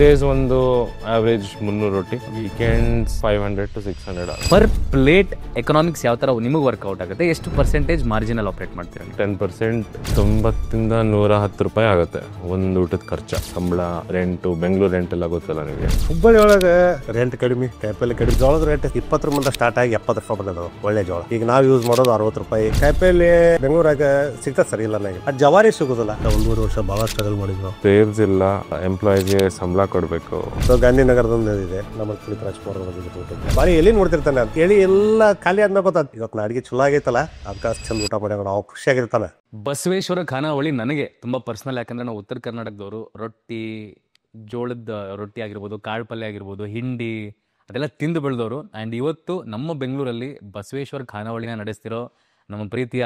Days ಒಂದು average 300 ರೊಟ್ಟಿ, weekends 500 to 600. Per plate economics ಯಾವ ಥರ ನಿಮಗೆ ವರ್ಕೌಟ್ ಆಗುತ್ತೆ? ಎಷ್ಟು ಪರ್ಸೆಂಟೇಜ್ ಮಾರ್ಜಿನಲ್ಲಿ ಆಪ್ರೇಟ್ ಮಾಡ್ತೀರಾ? 10%, 90 ಇಂದ 110 ರೂಪಾಯಿ ಆಗುತ್ತೆ ಒಂದು ಊಟದ ಖರ್ಚು. ಸಂಬಳ, ರೆಂಟು, ಬೆಂಗಳೂರು ರೆಂಟ್ ಎಲ್ಲ ಗೊತ್ತಲ್ಲ ನಿಮಗೆ. ಹುಬ್ಬಳ್ಳಿ ಒಳಗೆ ರೆಂಟ್ ಕಡಿಮೆ, ಕಾಯಿಪಲ್ಲೆ ಕಡಿಮೆ. ಜೋಳದ ರೇಟ್ 20 ಮುಂದೆ ಸ್ಟಾರ್ಟ್ ಆಗಿ 70 ರೂಪಾಯಿ ಬಂದದ ಒಳ್ಳೆ ಜೋಳ. ಈಗ ನಾವು ಯೂಸ್ ಮಾಡೋದು 60 ರೂಪಾಯಿ. ಕಾಯಿಪಲ್ಲೆ ಬೆಂಗಳೂರಾಗ ಸಿಗ್ತಾ ಸರಿ ಇಲ್ಲ ನನಗೆ. ಅದು ಜವಾರಿ ಸಿಗೋದಿಲ್ಲ. 1-2 ವರ್ಷ ಭಾಳ ಸ್ಟ್ರಗಲ್ ಮಾಡಿದ್ವಿ. ಸೇಲ್ಸ್ ಇಲ್ಲ, ಎಂಪ್ಲಾಯ್ಸ್ಗೆ ಸಂಬಳ ಕೊಡಬೇಕು. ಸೊ ಗಾಂಧಿನಗರದೊಂದು ಇದೆ ನಮ್ಮ ಪುನೀತ್ ರಾಜ್ಕುಮಾರ್ ಬಾರಿ ಎಲ್ಲಿ ನೋಡ್ತಿರ್ತಾನೆ ಅಂತ ಹೇಳಿ ಎಲ್ಲ ಖಾಲಿ ಆದ್ಮೇಲೆ ಗೊತ್ತಾಗ ಇವತ್ತು ನಾ ಅಡಿಗೆ ಚಲೋ ಆಗೈತಲ್ಲ ಅದಕ್ಕೆ ಅಷ್ಟು ಚಂದ ಊಟ ಮಾಡ್ಯಾಗ ನಾವು ಖುಷಿಯಾಗಿರ್ತಾನೆ. ಬಸವೇಶ್ವರ ಖಾನಾವಳಿ ನನಗೆ ತುಂಬ ಪರ್ಸನಲ್, ಯಾಕಂದರೆ ನಾವು ಉತ್ತರ ಕರ್ನಾಟಕದವರು. ರೊಟ್ಟಿ, ಜೋಳದ ರೊಟ್ಟಿ ಆಗಿರ್ಬೋದು, ಕಾಳು ಪಲ್ಯ ಆಗಿರ್ಬೋದು, ಹಿಂಡಿ ಅದೆಲ್ಲ ತಿಂದು ಬೆಳೆದವರು. ಆ್ಯಂಡ್ ಇವತ್ತು ನಮ್ಮ ಬೆಂಗಳೂರಲ್ಲಿ ಬಸವೇಶ್ವರ ಖಾನಾವಳಿನ ನಡೆಸ್ತಿರೋ ನಮ್ಮ ಪ್ರೀತಿಯ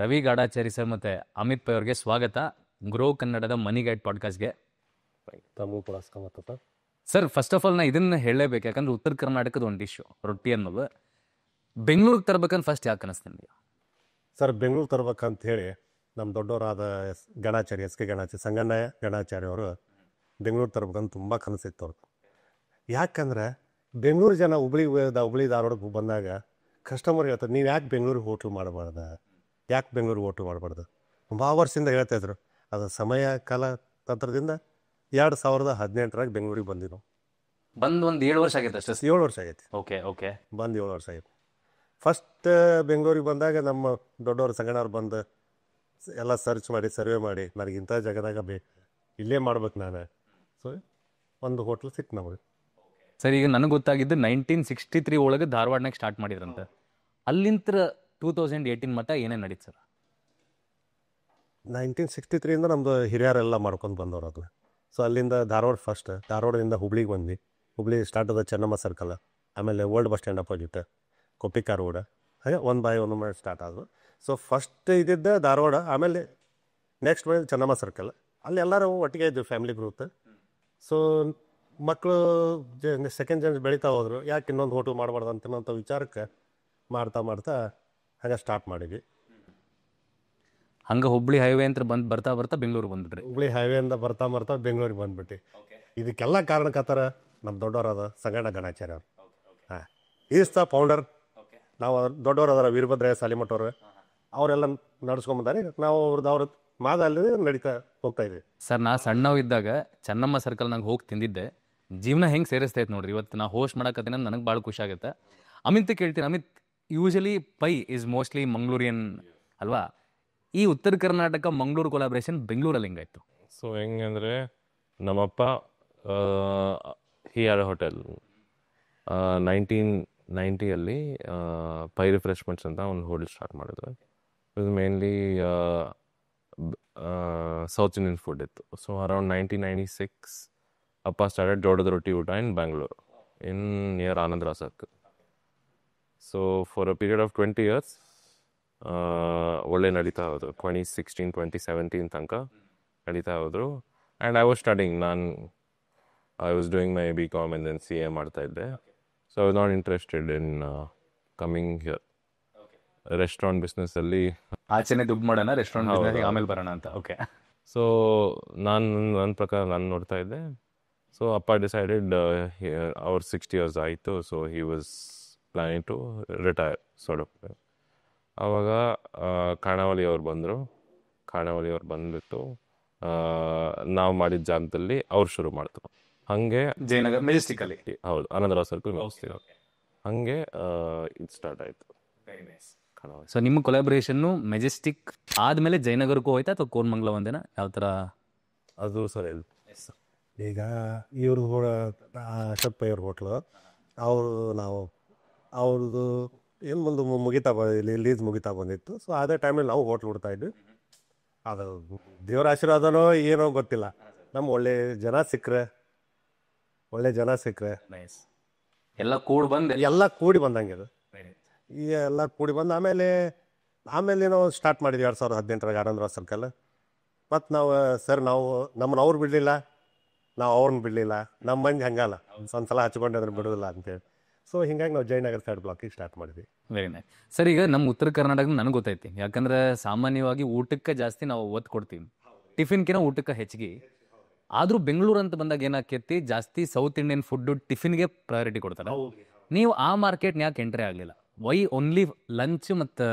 ರವಿ ಗಾಡಾಚಾರಿ ಸರ್ ಮತ್ತು ಅಮಿತ್ ಪೈ ಅವ್ರಿಗೆ ಸ್ವಾಗತ ಗ್ರೋ ಕನ್ನಡದ ಮನಿ ಗೈಡ್ ಪಾಡ್ಕಾಸ್ಟ್ಗೆ. ತಮಗೂ ಕೂಡ ಸ್ವಾಗತ ಸರ್. ಫಸ್ಟ್ ಆಫ್ ಆಲ್ ನಾ ಇದನ್ನು ಹೇಳಲೇಬೇಕು, ಯಾಕಂದ್ರೆ ಉತ್ತರ ಕರ್ನಾಟಕದ ಒಂದು ಡಿಶ್ಶು ರೊಟ್ಟಿ ಅನ್ನೋದು. ಬೆಂಗಳೂರಿಗೆ ತರ್ಬೇಕಂತ ಫಸ್ಟ್ ಯಾಕೆ ಅನಿಸ್ತು ನಿಮಗೆ? ಸರ್, ಬೆಂಗಳೂರು ತರ್ಬೇಕಂತ ಹೇಳಿ ನಮ್ಮ ದೊಡ್ಡವರಾದ ಗಣಾಚಾರ್ಯ ಎಸ್ ಕೆ ಗಣಾಚಾರ್ಯ ಸಂಗಣ್ಣ ಗಣಾಚಾರ್ಯ ಅವರು ಬೆಂಗಳೂರು ತರ್ಬೇಕಂತ ತುಂಬ ಕನಸಿತ್ತು ಅವ್ರು. ಯಾಕಂದ್ರೆ ಬೆಂಗಳೂರು ಜನ ಹುಬ್ಳಿ ಧಾರವಾಡಕ್ಕೆ ಬಂದಾಗ ಕಸ್ಟಮರ್ ಹೇಳ್ತಾರೆ, ನೀವು ಯಾಕೆ ಬೆಂಗಳೂರಿಗೆ ಹೋಟ್ಲು ಮಾಡಬಾರ್ದು, ಯಾಕೆ ಬೆಂಗಳೂರಿಗೆ ಹೋಟ್ಲು ಮಾಡಬಾರ್ದು. ತುಂಬ ವರ್ಷದಿಂದ ಹೇಳ್ತಾಯಿದ್ರು. ಅದು ಸಮಯ ಕಾಲ ತಂತ್ರದಿಂದ 2018 ಬೆಂಗಳೂರಿಗೆ ಬಂದಿದ್ದು. ಬಂದು ಒಂದು 7 ವರ್ಷ ಆಗೈತೆ ಅಷ್ಟೇ. 7 ವರ್ಷ ಆಗೈತಿ. ಓಕೆ ಬಂದು 7 ವರ್ಷ ಆಗೈತಿ. ಫಸ್ಟ್ ಬೆಂಗಳೂರಿಗೆ ಬಂದಾಗ ನಮ್ಮ ದೊಡ್ಡವರು ಸಂಗಣ್ಣವ್ರು ಬಂದು ಎಲ್ಲ ಸರ್ಚ್ ಮಾಡಿ ಸರ್ವೆ ಮಾಡಿ ನನಗೆ ಇಂಥ ಜಾಗದಾಗ ಬೇಕು, ಇಲ್ಲೇ ಮಾಡ್ಬೇಕು ನಾನು. ಸೊ ಒಂದು ಹೋಟ್ಲ್ ಸಿಕ್ತು ನಮಗೆ. ಸರ್, ಈಗ ನನಗೆ ಗೊತ್ತಾಗಿದ್ದು 1963 ಒಳಗೆ ಧಾರವಾಡನಾಗ ಸ್ಟಾರ್ಟ್ ಮಾಡಿದ್ರಂತೆ. ಅಲ್ಲಿಂದ 2018 ಮಟ್ಟ ಏನೇನು ನಡೀತು ಸರ್? 1963 ನಮ್ಮದು ಹಿರಿಯರೆಲ್ಲ ಮಾಡ್ಕೊಂಡು ಬಂದವರು ಅದನ್ನ. ಸೊ ಅಲ್ಲಿಂದ ಧಾರವಾಡದಿಂದ ಹುಬ್ಳಿಗೆ ಬಂದ್ವಿ. ಹುಬ್ಳಿ ಸ್ಟಾರ್ಟ್ ಅದ ಚೆನ್ನಮ್ಮ ಸರ್ಕಲ್, ಆಮೇಲೆ old bus stand opposite Koppikar road, ಹಾಗೆ ಒಂದು ಮಾಡಿ ಸ್ಟಾರ್ಟ್ ಆದವು. ಸೊ ಫಸ್ಟ್ ಇದ್ದಿದ್ದ ಧಾರವಾಡ, ಆಮೇಲೆ ನೆಕ್ಸ್ಟ್ ಬಂದು ಚೆನ್ನಮ್ಮ ಸರ್ಕಲ್. ಅಲ್ಲಿ ಎಲ್ಲರೂ ಒಟ್ಟಿಗೆ ಇದ್ವಿ, ಫ್ಯಾಮಿಲಿ ಗ್ರೂಪ್. ಸೊ ಮಕ್ಕಳು ಸೆಕೆಂಡ್ ಜನ ಬೆಳೀತಾ ಹೋದರು, ಯಾಕೆ ಇನ್ನೊಂದು ಹೋಟೆಲ್ ಮಾಡಬಾರ್ದು ಅಂತನ್ನೋಂಥ ವಿಚಾರಕ್ಕೆ ಮಾಡ್ತಾ ಹಾಗೆ ಸ್ಟಾರ್ಟ್ ಮಾಡಿದ್ವಿ. ಹಂಗೆ ಹುಬ್ಳಿ ಹೈವೇ ಅಂತ ಬರ್ತಾ ಬೆಂಗಳೂರು ಬಂದ್ಬಿಟ್ರಿ. ಹುಬ್ಳಿ ಹೈವೇಯಿಂದ ಬರ್ತಾ ಬೆಂಗಳೂರಿಗೆ ಬಂದ್ಬಿಟ್ಟು. ಇದಕ್ಕೆಲ್ಲ ಕಾರಣಕರ್ತರ ನಮ್ಮ ದೊಡ್ಡವರಾದ ಸಂಗಣ್ಣ ಗಣಾಚಾರ್ಯ ಅವರು. ಹಾಂ, ಈಸ್ ದ ಫೌಂಡರ್. ನಾವು ದೊಡ್ಡವರಾದ ವೀರಭದ್ರಯ್ಯ ಸಾಲಿಮಠ ಅವರು ಅವರೆಲ್ಲ ನಡ್ಸ್ಕೊಂಬಂದಾರೆ. ನಾವು ಅವ್ರ ಮಾದಲ್ಲಿ ನಡೀತಾ ಹೋಗ್ತಾ ಇದ್ದೀವಿ. ಸರ್, ನಾ ಸಣ್ಣವಿದ್ದಾಗ ಚೆನ್ನಮ್ಮ ಸರ್ಕಲ್ನಾಗ ಹೋಗಿ ತಿಂದಿದ್ದೆ. ಜೀವನ ಹೆಂಗೆ ಸೇರಿಸ್ತೈತೆ ನೋಡ್ರಿ. ಇವತ್ತು ನಾ ಹೋಸ್ಟ್ ಮಾಡಕತ್ತೀನಿ, ನನಗೆ ಭಾಳ ಖುಷಿ ಆಗುತ್ತೆ. ಅಮಿತ್ ಕೇಳ್ತೀನಿ, Amit, usually Pai is mostly Mangalorean ಅಲ್ವಾ? ಈ ಉತ್ತರ ಕರ್ನಾಟಕ ಮಂಗಳೂರು ಕೊಲಾಬ್ರೇಷನ್ ಬೆಂಗಳೂರಲ್ಲಿ ಹೆಂಗಾಯ್ತು? ಸೊ ಹೆಂಗಂದರೆ ನಮ್ಮಪ್ಪ he had a hotel 1990 Pai refreshments ಅಂತ ಒಂದು ಹೋಟೆಲ್ ಸ್ಟಾರ್ಟ್ ಮಾಡಿದ್ರು. ಇದು ಮೇನ್ಲಿ ಸೌತ್ ಇಂಡಿಯನ್ ಫುಡ್ ಇತ್ತು. ಸೊ ಅರೌಂಡ್ 1996 ಅಪ್ಪ ಸ್ಟಾರ್ಟೆಡ್ ಜೋಳದ ರೊಟ್ಟಿ ಊಟ in Bangalore, in near Anandrao circle. So for a period of 20 years ಒಳ್ಳೆ ನಡೀತಾ ಹೋದ್ರು. 2016, 2017 ತನಕ ನಡೀತಾ ಹೋದ್ರು. And I was studying. I was doing my BCom and then CA ಮಾಡ್ತಾ ಇದ್ದೆ. So I was not interested in coming here. Restaurant ಬಿಸ್ನೆಸ್ಸಲ್ಲಿ ಆಚೆನೆ ದುಡ್ಡು ಮಾಡೋಣ, ರೆಸ್ಟೋರೆಂಟ್ ಆಮೇಲೆ ಬರೋಣ ಅಂತ. ಓಕೆ. ಸೊ ನನ್ನ ಪ್ರಕಾರ ನಾನು ನೋಡ್ತಾ ಇದ್ದೆ. ಸೊ ಅಪ್ಪ ಡಿಸೈಡೆಡ್, ಅವ್ರ 60 years ಆಯಿತು. So he was planning to retire sort of. ಆವಾಗ ಖಾನಾವಳಿ ಅವ್ರು ಬಂದ್ಬಿಟ್ಟು ನಾವು ಮಾಡಿದ ಜಾಗದಲ್ಲಿ ಅವ್ರು ಶುರು ಮಾಡ್ತಾರೆ. ಹಾಗೆ ಜಯನಗರ ಮೆಜೆಸ್ಟಿಕಲ್ಲಿ. ಹೌದು, ಆನಂದರಾವ್ ಸರ್ಕಲ್. ಹಾಗೆ ಇದು ಸ್ಟಾರ್ಟ್ ಆಯಿತು ಖಾನಾವಳಿ. ಸೊ ನಿಮ್ಮ ಕೊಲಾಬ್ರೇಷನ್ನು ಮೆಜೆಸ್ಟಿಕ್ ಆದಮೇಲೆ ಜಯನಗರಕ್ಕೂ ಹೋಯ್ತಾ ಅಥವಾ ಕೋರಮಂಗಲ ಒಂದೇನಾ? ಯಾವ ಥರ ಅದು ಸರ್? ಈಗ ಇವ್ರದ್ದು ಅಶೋಕ್ ಪೈ ಅವ್ರ ಹೋಟ್ಲು, ಅವ್ರದ್ದು ಏನು ಒಂದು ಲೀಸ್ ಮುಗಿತಾ ಬಂದಿತ್ತು. ಸೊ ಅದೇ ಟೈಮಲ್ಲಿ ನಾವು ಹೋಟ್ಲ್ ಹುಡ್ತಾ ಇದ್ವಿ. ಅದು ದೇವರ ಆಶೀರ್ವಾದನೋ ಏನೋ ಗೊತ್ತಿಲ್ಲ, ನಮ್ಮ ಒಳ್ಳೆ ಜನ ಸಿಕ್ಕರೆ ಎಲ್ಲ ಕೂಡಿ ಬಂದಂಗೆ ಅದು. ಈ ಎಲ್ಲ ಕೂಡಿ ಬಂದು ಆಮೇಲೆ ನಾವು ಸ್ಟಾರ್ಟ್ ಮಾಡಿದ್ವಿ 2018 ಆನಂದರಾವ್ ಸರ್ಕಲ್. ಮತ್ತು ನಾವು ನಮ್ಮನ್ನು ಅವ್ರು ಬಿಡಲಿಲ್ಲ, ನಾವು ಅವ್ರನ್ನ ಬಿಡಲಿಲ್ಲ. ನಮ್ಮ ಮಂದಿ ಹಂಗಲ್ಲ, ಒಂದ್ಸಲ ಹಚ್ಕೊಂಡು ಅದ್ರ ಬಿಡೋದಿಲ್ಲ ಅಂತೇಳಿ. ಸೊ ಹಿಂಗಾಗಿ ನಾವು ಜಯನಗರ ಸೈಡ್ ಬ್ಲಾಕಿಗೆ ಸ್ಟಾರ್ಟ್ ಮಾಡಿದ್ವಿ. Very nice. ಸರ್, ಈಗ ನಮ್ಮ ಉತ್ತರ ಕರ್ನಾಟಕ ನನಗೆ ಗೊತ್ತೈತಿ, ಯಾಕಂದ್ರೆ ಸಾಮಾನ್ಯವಾಗಿ ಊಟಕ್ಕೆ ಜಾಸ್ತಿ ನಾವು ಒತ್ತು ಕೊಡ್ತೀವಿ, ಟಿಫಿನ್ಕಿನ ಊಟಕ್ಕೆ ಹೆಚ್ಚಿಗೆ. ಆದರೂ ಬೆಂಗಳೂರು ಅಂತ ಬಂದಾಗ ಏನಾಕೈತಿ, ಜಾಸ್ತಿ ಸೌತ್ ಇಂಡಿಯನ್ ಫುಡ್ಡು ಟಿಫಿನ್ಗೆ ಪ್ರಯಾರಿಟಿ ಕೊಡ್ತಾರೆ. ನೀವು ಆ ಮಾರ್ಕೆಟ್ನ ಯಾಕೆ ಎಂಟ್ರಿ ಆಗಲಿಲ್ಲ? ವೈ ಓನ್ಲಿ ಲಂಚ್ ಮತ್ತು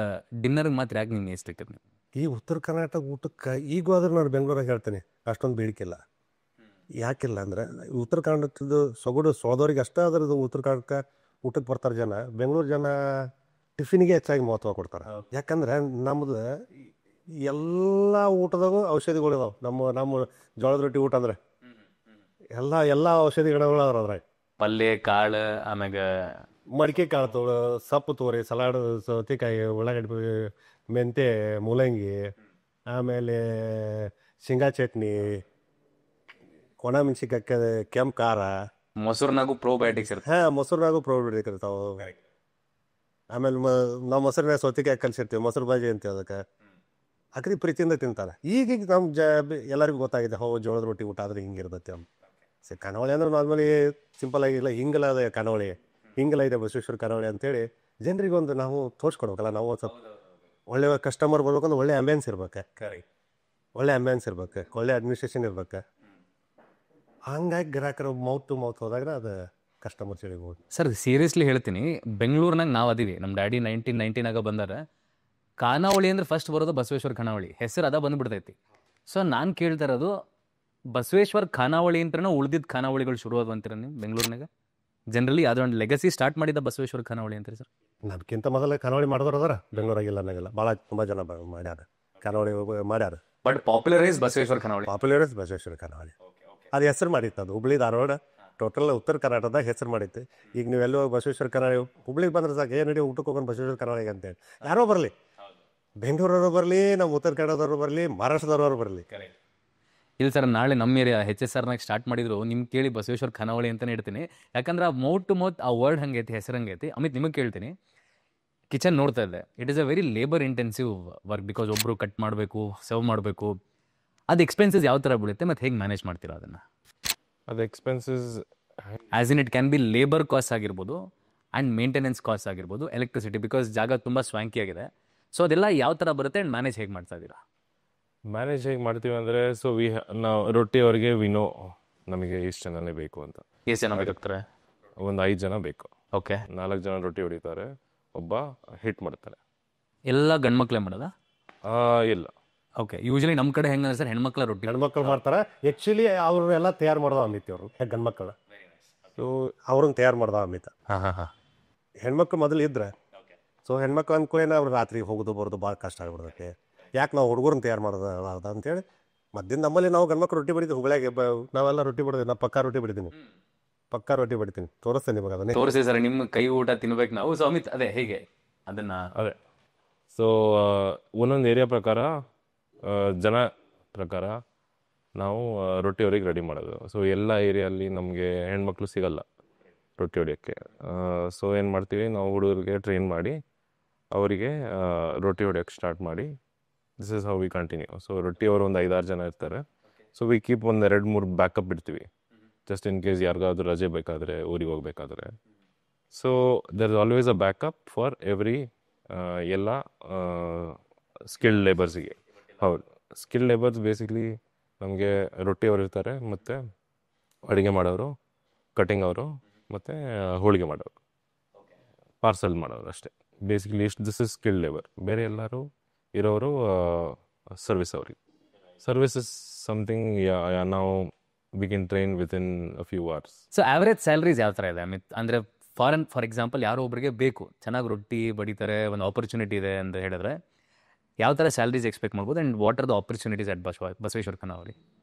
ಡಿನ್ನರ್ಗೆ ಮಾತ್ರ ಯಾಕೆ ನೀವು ಇಷ್ಟಕ್ಕೆ? ಈ ಉತ್ತರ ಕರ್ನಾಟಕ ಊಟಕ್ಕೆ ಈಗೂ ಆದ್ರೂ ನಾನು ಬೆಂಗಳೂರಾಗ ಹೇಳ್ತೀನಿ ಅಷ್ಟೊಂದು ಬೇಡಿಕಿಲ್ಲ. ಯಾಕಿಲ್ಲ ಅಂದರೆ ಉತ್ತರ ಕರ್ನಾಟಕದ ಸೊಗಡು ಸೋದೋರಿಗೆ ಅಷ್ಟೇ ಅದ್ರದ್ದು ಉತ್ತರ ಕರ್ನಾಟಕ ಊಟಕ್ಕೆ ಬರ್ತಾರೆ ಜನ. ಬೆಂಗಳೂರು ಜನ ಟಿಫಿನ್ಗೆ ಹೆಚ್ಚಾಗಿ ಮಹತ್ವ ಕೊಡ್ತಾರೆ. ಯಾಕಂದ್ರೆ ನಮ್ಮದು ಎಲ್ಲ ಊಟದಾಗೂ ಔಷಧಿಗಳಿದಾವೆ. ನಮ್ಮ ಜೋಳದ ರೊಟ್ಟಿ ಊಟ ಅಂದರೆ ಎಲ್ಲ ಔಷಧಿಗಳು ಅದ್ರಾಗ. ಪಲ್ಯ ಕಾಳು, ಆಮ್ಯಾಗ ಮಡಿಕೆ ಕಾಳು ತೋಳು, ಸೊಪ್ಪು ತೋರಿ, ಸಲಾಡ್, ಸೌತೆಕಾಯಿ, ಉಳ್ಳಾಗಡ್ಡಿ, ಮೆಂತೆ, ಮೂಲಂಗಿ, ಆಮೇಲೆ ಶೇಂಗಾ ಚಟ್ನಿ, ಒಣ ಮೆಣಸಿನ್ಕಾಯಿ, ಕೆಂಪು ಖಾರ, ಮೊಸರಿನಾಗೂ ಪ್ರೋಬಯೋಟಿಕ್ಸ್ ಇರುತ್ತೆ. ಮೊಸರಿನಾಗೂ ಪ್ರೋಬಯೋಟಿಕ್ ಇರ್ತಾವೆ. ಆಮೇಲೆ ನಾವು ಮೊಸರಿನಾಗ ಸೌತೆಕಾಯಿ ಕಲಿಸಿರ್ತೀವಿ, ಮೊಸರು ಬಾಜಿ ಅಂತೀವಿ ಅದಕ್ಕೆ. ಅಕ್ರಿ ಪ್ರೀತಿಯಿಂದ ತಿಂತಾರೆ. ಈಗೀಗ ನಮ್ಮ ಎಲ್ಲರಿಗೂ ಗೊತ್ತಾಗಿದೆ, ಜೋಳದ ರೊಟ್ಟಿ ಊಟ ಆದರೆ ಹಿಂಗಿರ್ತೈತಿ ಅಂತ. ಕರಾವಳಿ ಅಂದ್ರೆ ನಾರ್ಮಲಿ ಸಿಂಪಲ್ ಆಗಿಲ್ಲ, ಹಿಂಗಲ ಅದ ಕರಾವಳಿ, ಹಿಂಗಲ ಇದೆ ಬಸವೇಶ್ವರ ಕರಾವಳಿ ಅಂತೇಳಿ ಜನರಿಗೆ ಒಂದು ನಾವು ತೋರಿಸ್ಕೊಡ್ಬೇಕಲ್ಲ. ನಾವು ಸ್ವಲ್ಪ ಒಳ್ಳೆ ಕಸ್ಟಮರ್ ಬರ್ಬೇಕಂದ್ರೆ ಒಳ್ಳೆ ಆಂಬಿಯನ್ಸ್ ಇರ್ಬೇಕು, ಒಳ್ಳೆ ಅಡ್ಮಿನಿಸ್ಟ್ರೇಷನ್ ಇರ್ಬೇಕು. ಹಂಗಾಗಿ ಗ್ರಾಹಕರು ಮೌತ್ ಟು ಮೌತ್ ಹೋದಾಗ ಅದು ಕಸ್ಟಮರ್ಸ್ ಹೇಳಿಬೋದು. ಸರ್ ಸೀರಿಯಸ್ಲಿ ಹೇಳ್ತೀನಿ, ಬೆಂಗಳೂರಿನಾಗ ನಾವು ಅದೀವಿ. ನಮ್ಮ ಡ್ಯಾಡಿ 1990 ಬಂದಾರ. ಖಾನಾವಳಿ ಅಂದ್ರೆ ಫಸ್ಟ್ ಬರೋದು ಬಸವೇಶ್ವರ ಖಾನಾವಳಿ, ಹೆಸರು ಅದ ಬಂದ್ಬಿಡ್ತೈತಿ. ಸೊ ನಾನು ಕೇಳ್ತಾ ಇರೋದು, ಬಸವೇಶ್ವರ ಖಾನಾವಳಿ ಅಂತನೇ ಉಳಿದಿದ್ದ ಖಾನಾವಳಿಗಳು ಶುರು ಆದವು ಅಂತೀರ ನೀವು ಬೆಂಗಳೂರಿನಾಗ? ಜನರಲಿ ಅದೊಂದು ಲೆಗಸಿ ಸ್ಟಾರ್ಟ್ ಮಾಡಿದ ಬಸವೇಶ್ವರ ಖಾನಾವಳಿ ಅಂತೀರಿ ಸರ್? ನಮ್ಗಿಂತ ಮೊದಲೇ ಖಾನಾವಳಿ ಮಾಡಿದವ್ರು ಅದಾರ ಬೆಂಗಳೂರಾಗಿಲ್ಲ, ನನಗೆಲ್ಲ ಭಾಳ ತುಂಬ ಜನ ಮಾಡ್ಯಾರ ಖಾನಾವಳಿ ಮಾಡ್ಯಾರ. ಬಟ್ ಪಾಪ್ಯುಲರೈಸ್ ಬಸವೇಶ್ವರ ಖಾನಾವಳಿ. ಬಸವೇಶ್ವರ ಖಾನಾವಳಿ ಅದು ಹೆಸರು ಮಾಡಿತ್ತು. ಅದು ಹುಬ್ಳಿ ಧಾರವಾಡ ಟೋಟಲ್ ಉತ್ತರ ಕರ್ನಾಟಕದಾಗ ಹೆಸರು ಮಾಡಿತ್ತು. ಈಗ ನೀವೆಲ್ಲೋ ಬಸವೇಶ್ವರ ಖಾನಾವಳಿ ಹುಬ್ಳಿಗೆ ಬಂದ್ರೆ ಸಾಕು, ಏನು ನಡಿ ಊಟಕ್ಕೆ ಹೋಗೋಣ ಬಸವೇಶ್ವರ ಖಾನಾವಳಿಗೆ ಅಂತೇಳಿ. ಯಾರೋ ಬರಲಿ, ಬೆಂಗಳೂರವರು ಬರಲಿ, ನಮ್ಮ ಉತ್ತರ ಕನ್ನಡದವರು ಬರಲಿ, ಮಹಾರಾಷ್ಟ್ರದವರು ಬರಲಿ. ಇಲ್ಲ ಸರ್, ನಾಳೆ ನಮ್ಮ ಏರಿಯಾ HSRನಾಗ ಸ್ಟಾರ್ಟ್ ಮಾಡಿದ್ರು, ನಿಮ್ಗೆ ಕೇಳಿ ಬಸವೇಶ್ವರ ಖಾನಾವಳಿ ಅಂತಲೇ ಇಡ್ತೀನಿ. ಯಾಕಂದ್ರೆ ಆ ಮೌತ್ ಟು ಮೌತ್ ಆ ವರ್ಡ್ ಹಂಗೈತಿ, ಹೆಸರು ಹಂಗೈತಿ. ಅಮಿತ್, ನಿಮಗೆ ಕೇಳ್ತೀನಿ, ಕಿಚನ್ ನೋಡ್ತಾ ಇದ್ದೆ, it is a very labour intensive work. Because ಒಬ್ಬರು ಕಟ್ ಮಾಡಬೇಕು, ಸರ್ವ್ ಮಾಡಬೇಕು. ಅದು ಎಕ್ಸ್ಪೆನ್ಸಸ್ ಯಾವ ಥರ ಬೀಳುತ್ತೆ ಮತ್ತು ಹೇಗೆ ಮ್ಯಾನೇಜ್ ಮಾಡ್ತೀರಾ ಅದನ್ನು? ಅದು expenses as in it can be labour cost ಆಗಿರ್ಬೋದು ಆ್ಯಂಡ್ ಮೇಂಟೆನೆನ್ಸ್ ಕಾಸ್ಟ್ ಆಗಿರ್ಬೋದು, ಎಲೆಕ್ಟ್ರಿಸಿಟಿ, ಬಿಕಾಸ್ ಜಾಗ ತುಂಬ ಸ್ವಾಂಕಿ ಆಗಿದೆ. ಸೊ ಅದೆಲ್ಲ ಯಾವ ಥರ ಬರುತ್ತೆ ಆ್ಯಂಡ್ ಮ್ಯಾನೇಜ್ ಹೇಗೆ ಮಾಡ್ತಾ ಇದ್ದೀರಾ? ಮ್ಯಾನೇಜ್ ಹೇಗೆ ಮಾಡ್ತೀವಿ ಅಂದರೆ, ಸೊ ನಾವು ರೊಟ್ಟಿ ಅವರಿಗೆ ವಿನೋ ನಮಗೆ ಇಷ್ಟು ಜನನೇ ಬೇಕು ಅಂತ. ಎಷ್ಟು ಜನ ಬೇಕಾಗ್ತಾರೆ? ಒಂದು 5 ಜನ ಬೇಕು. ಓಕೆ. 4 ಜನ ರೊಟ್ಟಿ ಹೊಡಿತಾರೆ, ಒಬ್ಬ ಹಿಟ್ ಮಾಡ್ತಾರೆ. ಎಲ್ಲ ಗಂಡ್ಮಕ್ಳೇ ಮಾಡೋದಾ? ಇಲ್ಲ. ಓಕೆ. ಯೂಶಲಿ ನಮ್ಮ ಕಡೆ ಹೆಂಗಂದ್ರೆ ಸರ್, ಹೆಣ್ಮಕ್ಳ ರೊಟ್ಟಿ ಹೆಣ್ಮಕ್ಳು ಮಾಡ್ತಾರೆ. ಆ್ಯಕ್ಚುಲಿ ಅವ್ರನ್ನೆಲ್ಲ ತಯಾರು ಮಾಡ್ದವ ಅಮಿತ್ ಅವರು, ಗಂಡ್ಮಕ್ಳು. ಸೊ ಅವ್ರನ್ನ ತಯಾರು ಮಾಡ್ದವ ಅಮಿತ. ಹೆಣ್ಮಕ್ಳು ಮೊದಲು ಇದ್ರೆ, ಸೊ ಹೆಣ್ಮಕ್ಳು ಅಂದ್ಕೊಳ್ಳೇನ ಅವ್ರು ರಾತ್ರಿ ಹೋಗೋದು ಬರೋದು ಭಾಳ ಕಷ್ಟ ಆಗ್ಬಿಡ್ತೈತೆ. ಯಾಕೆ ನಾವು ಹುಡುಗರನ್ನ ತಯಾರು ಮಾಡೋದು ಅಂತೇಳಿ ಮದ್ದಿಂದ ನಮ್ಮಲ್ಲಿ ನಾವು ಗಂಡ್ಮಕ್ಳು ರೊಟ್ಟಿ ಬಡಿತೀವಿ. ಹುಬ್ಳ್ಯಾಗೆ ನಾವೆಲ್ಲ ರೊಟ್ಟಿ ಬಡಿದ್ವಿ. ನಾನು ಪಕ್ಕಾ ರೊಟ್ಟಿ ಬಡಿತೀನಿ. ತೋರಿಸ್ತೇನೆ ನಿಮಗೆ ಅದನ್ನೇ. ತೋರಿಸಿ ಸರ್, ನಿಮ್ಮ ಕೈ ಊಟ ತಿನ್ಬೇಕು ನಾವು. ಸೊ ಅಮಿತ್, ಅದೇ ಹೇಗೆ ಅದನ್ನು? ಅದೇ, ಸೊ ಒಂದೊಂದು ಏರಿಯಾ ಪ್ರಕಾರ, ಜನ ಪ್ರಕಾರ ನಾವು ರೊಟ್ಟಿ ಹೊಡಿಗೆ ರೆಡಿ ಮಾಡೋದು. ಸೊ ಎಲ್ಲ ಏರಿಯಲ್ಲಿ ನಮಗೆ ಹೆಣ್ಮಕ್ಳು ಸಿಗಲ್ಲ ರೊಟ್ಟಿ ಹೊಡಿಯೋಕ್ಕೆ. ಸೊ ಏನು ಮಾಡ್ತೀವಿ, ನಾವು ಹುಡುಗರಿಗೆ ಟ್ರೈನ್ ಮಾಡಿ ಅವರಿಗೆ ರೊಟ್ಟಿ ಹೊಡಿಯೋಕ್ಕೆ ಸ್ಟಾರ್ಟ್ ಮಾಡಿ, this is how we continue. So ರೊಟ್ಟಿ ಅವರು ಒಂದು 5-6 ಜನ ಇರ್ತಾರೆ. ಸೊ ವಿ ಕೀಪ್ ಒಂದು 2-3 ಬ್ಯಾಕಪ್ ಇಡ್ತೀವಿ, ಜಸ್ಟ್ ಇನ್ ಕೇಸ್ ಯಾರಿಗಾದ್ರೂ ರಜೆ ಬೇಕಾದರೆ, ಊರಿಗೆ ಹೋಗ್ಬೇಕಾದ್ರೆ. So there is always a backup for every ಎಲ್ಲ ಸ್ಕಿಲ್ಡ್ ಲೇಬರ್ಸಿಗೆ. ಹೌದು, ಸ್ಕಿಲ್ ಲೇಬರ್ಸ್ ಬೇಸಿಕ್ಲಿ ನಮಗೆ ರೊಟ್ಟಿ ಅವರು ಇರ್ತಾರೆ, ಮತ್ತು ಅಡುಗೆ ಮಾಡೋರು, ಕಟಿಂಗ್ ಅವರು, ಮತ್ತು ಹೋಳಿಗೆ ಮಾಡೋರು, ಪಾರ್ಸಲ್ ಮಾಡೋರು ಅಷ್ಟೇ. ಬೇಸಿಕ್ಲಿ ಇಷ್ಟು ದಿಸ್ ಇಸ್ ಸ್ಕಿಲ್ ಲೇಬರ್. ಬೇರೆ ಎಲ್ಲರೂ ಇರೋರು ಸರ್ವಿಸ್ ಅವ್ರಿಗೆ. ಸರ್ವಿಸ್ ಇಸ್ ಸಮಥಿಂಗ್ ನಾವು we can train within a few hours. So average salaries ಯಾವ ಥರ ಇದೆ ಅಮಿತ್? ಅಂದರೆ ಫಾರ್ ಎಕ್ಸಾಂಪಲ್ ಯಾರೋ ಒಬ್ಬರಿಗೆ ಬೇಕು, ಚೆನ್ನಾಗಿ ರೊಟ್ಟಿ ಬಡಿತಾರೆ, ಒಂದು ಆಪರ್ಚುನಿಟಿ ಇದೆ ಅಂತ ಹೇಳಿದ್ರೆ ಯಾವ ಥರ ಸ್ಯಾಲ್ರೀಸ್ ಎಕ್ಸ್ಪೆಕ್ಟ್ ಮಾಡ್ಬೋದು? And what are the opportunities at Basaveshwara ಖಾನಾವಳಿ?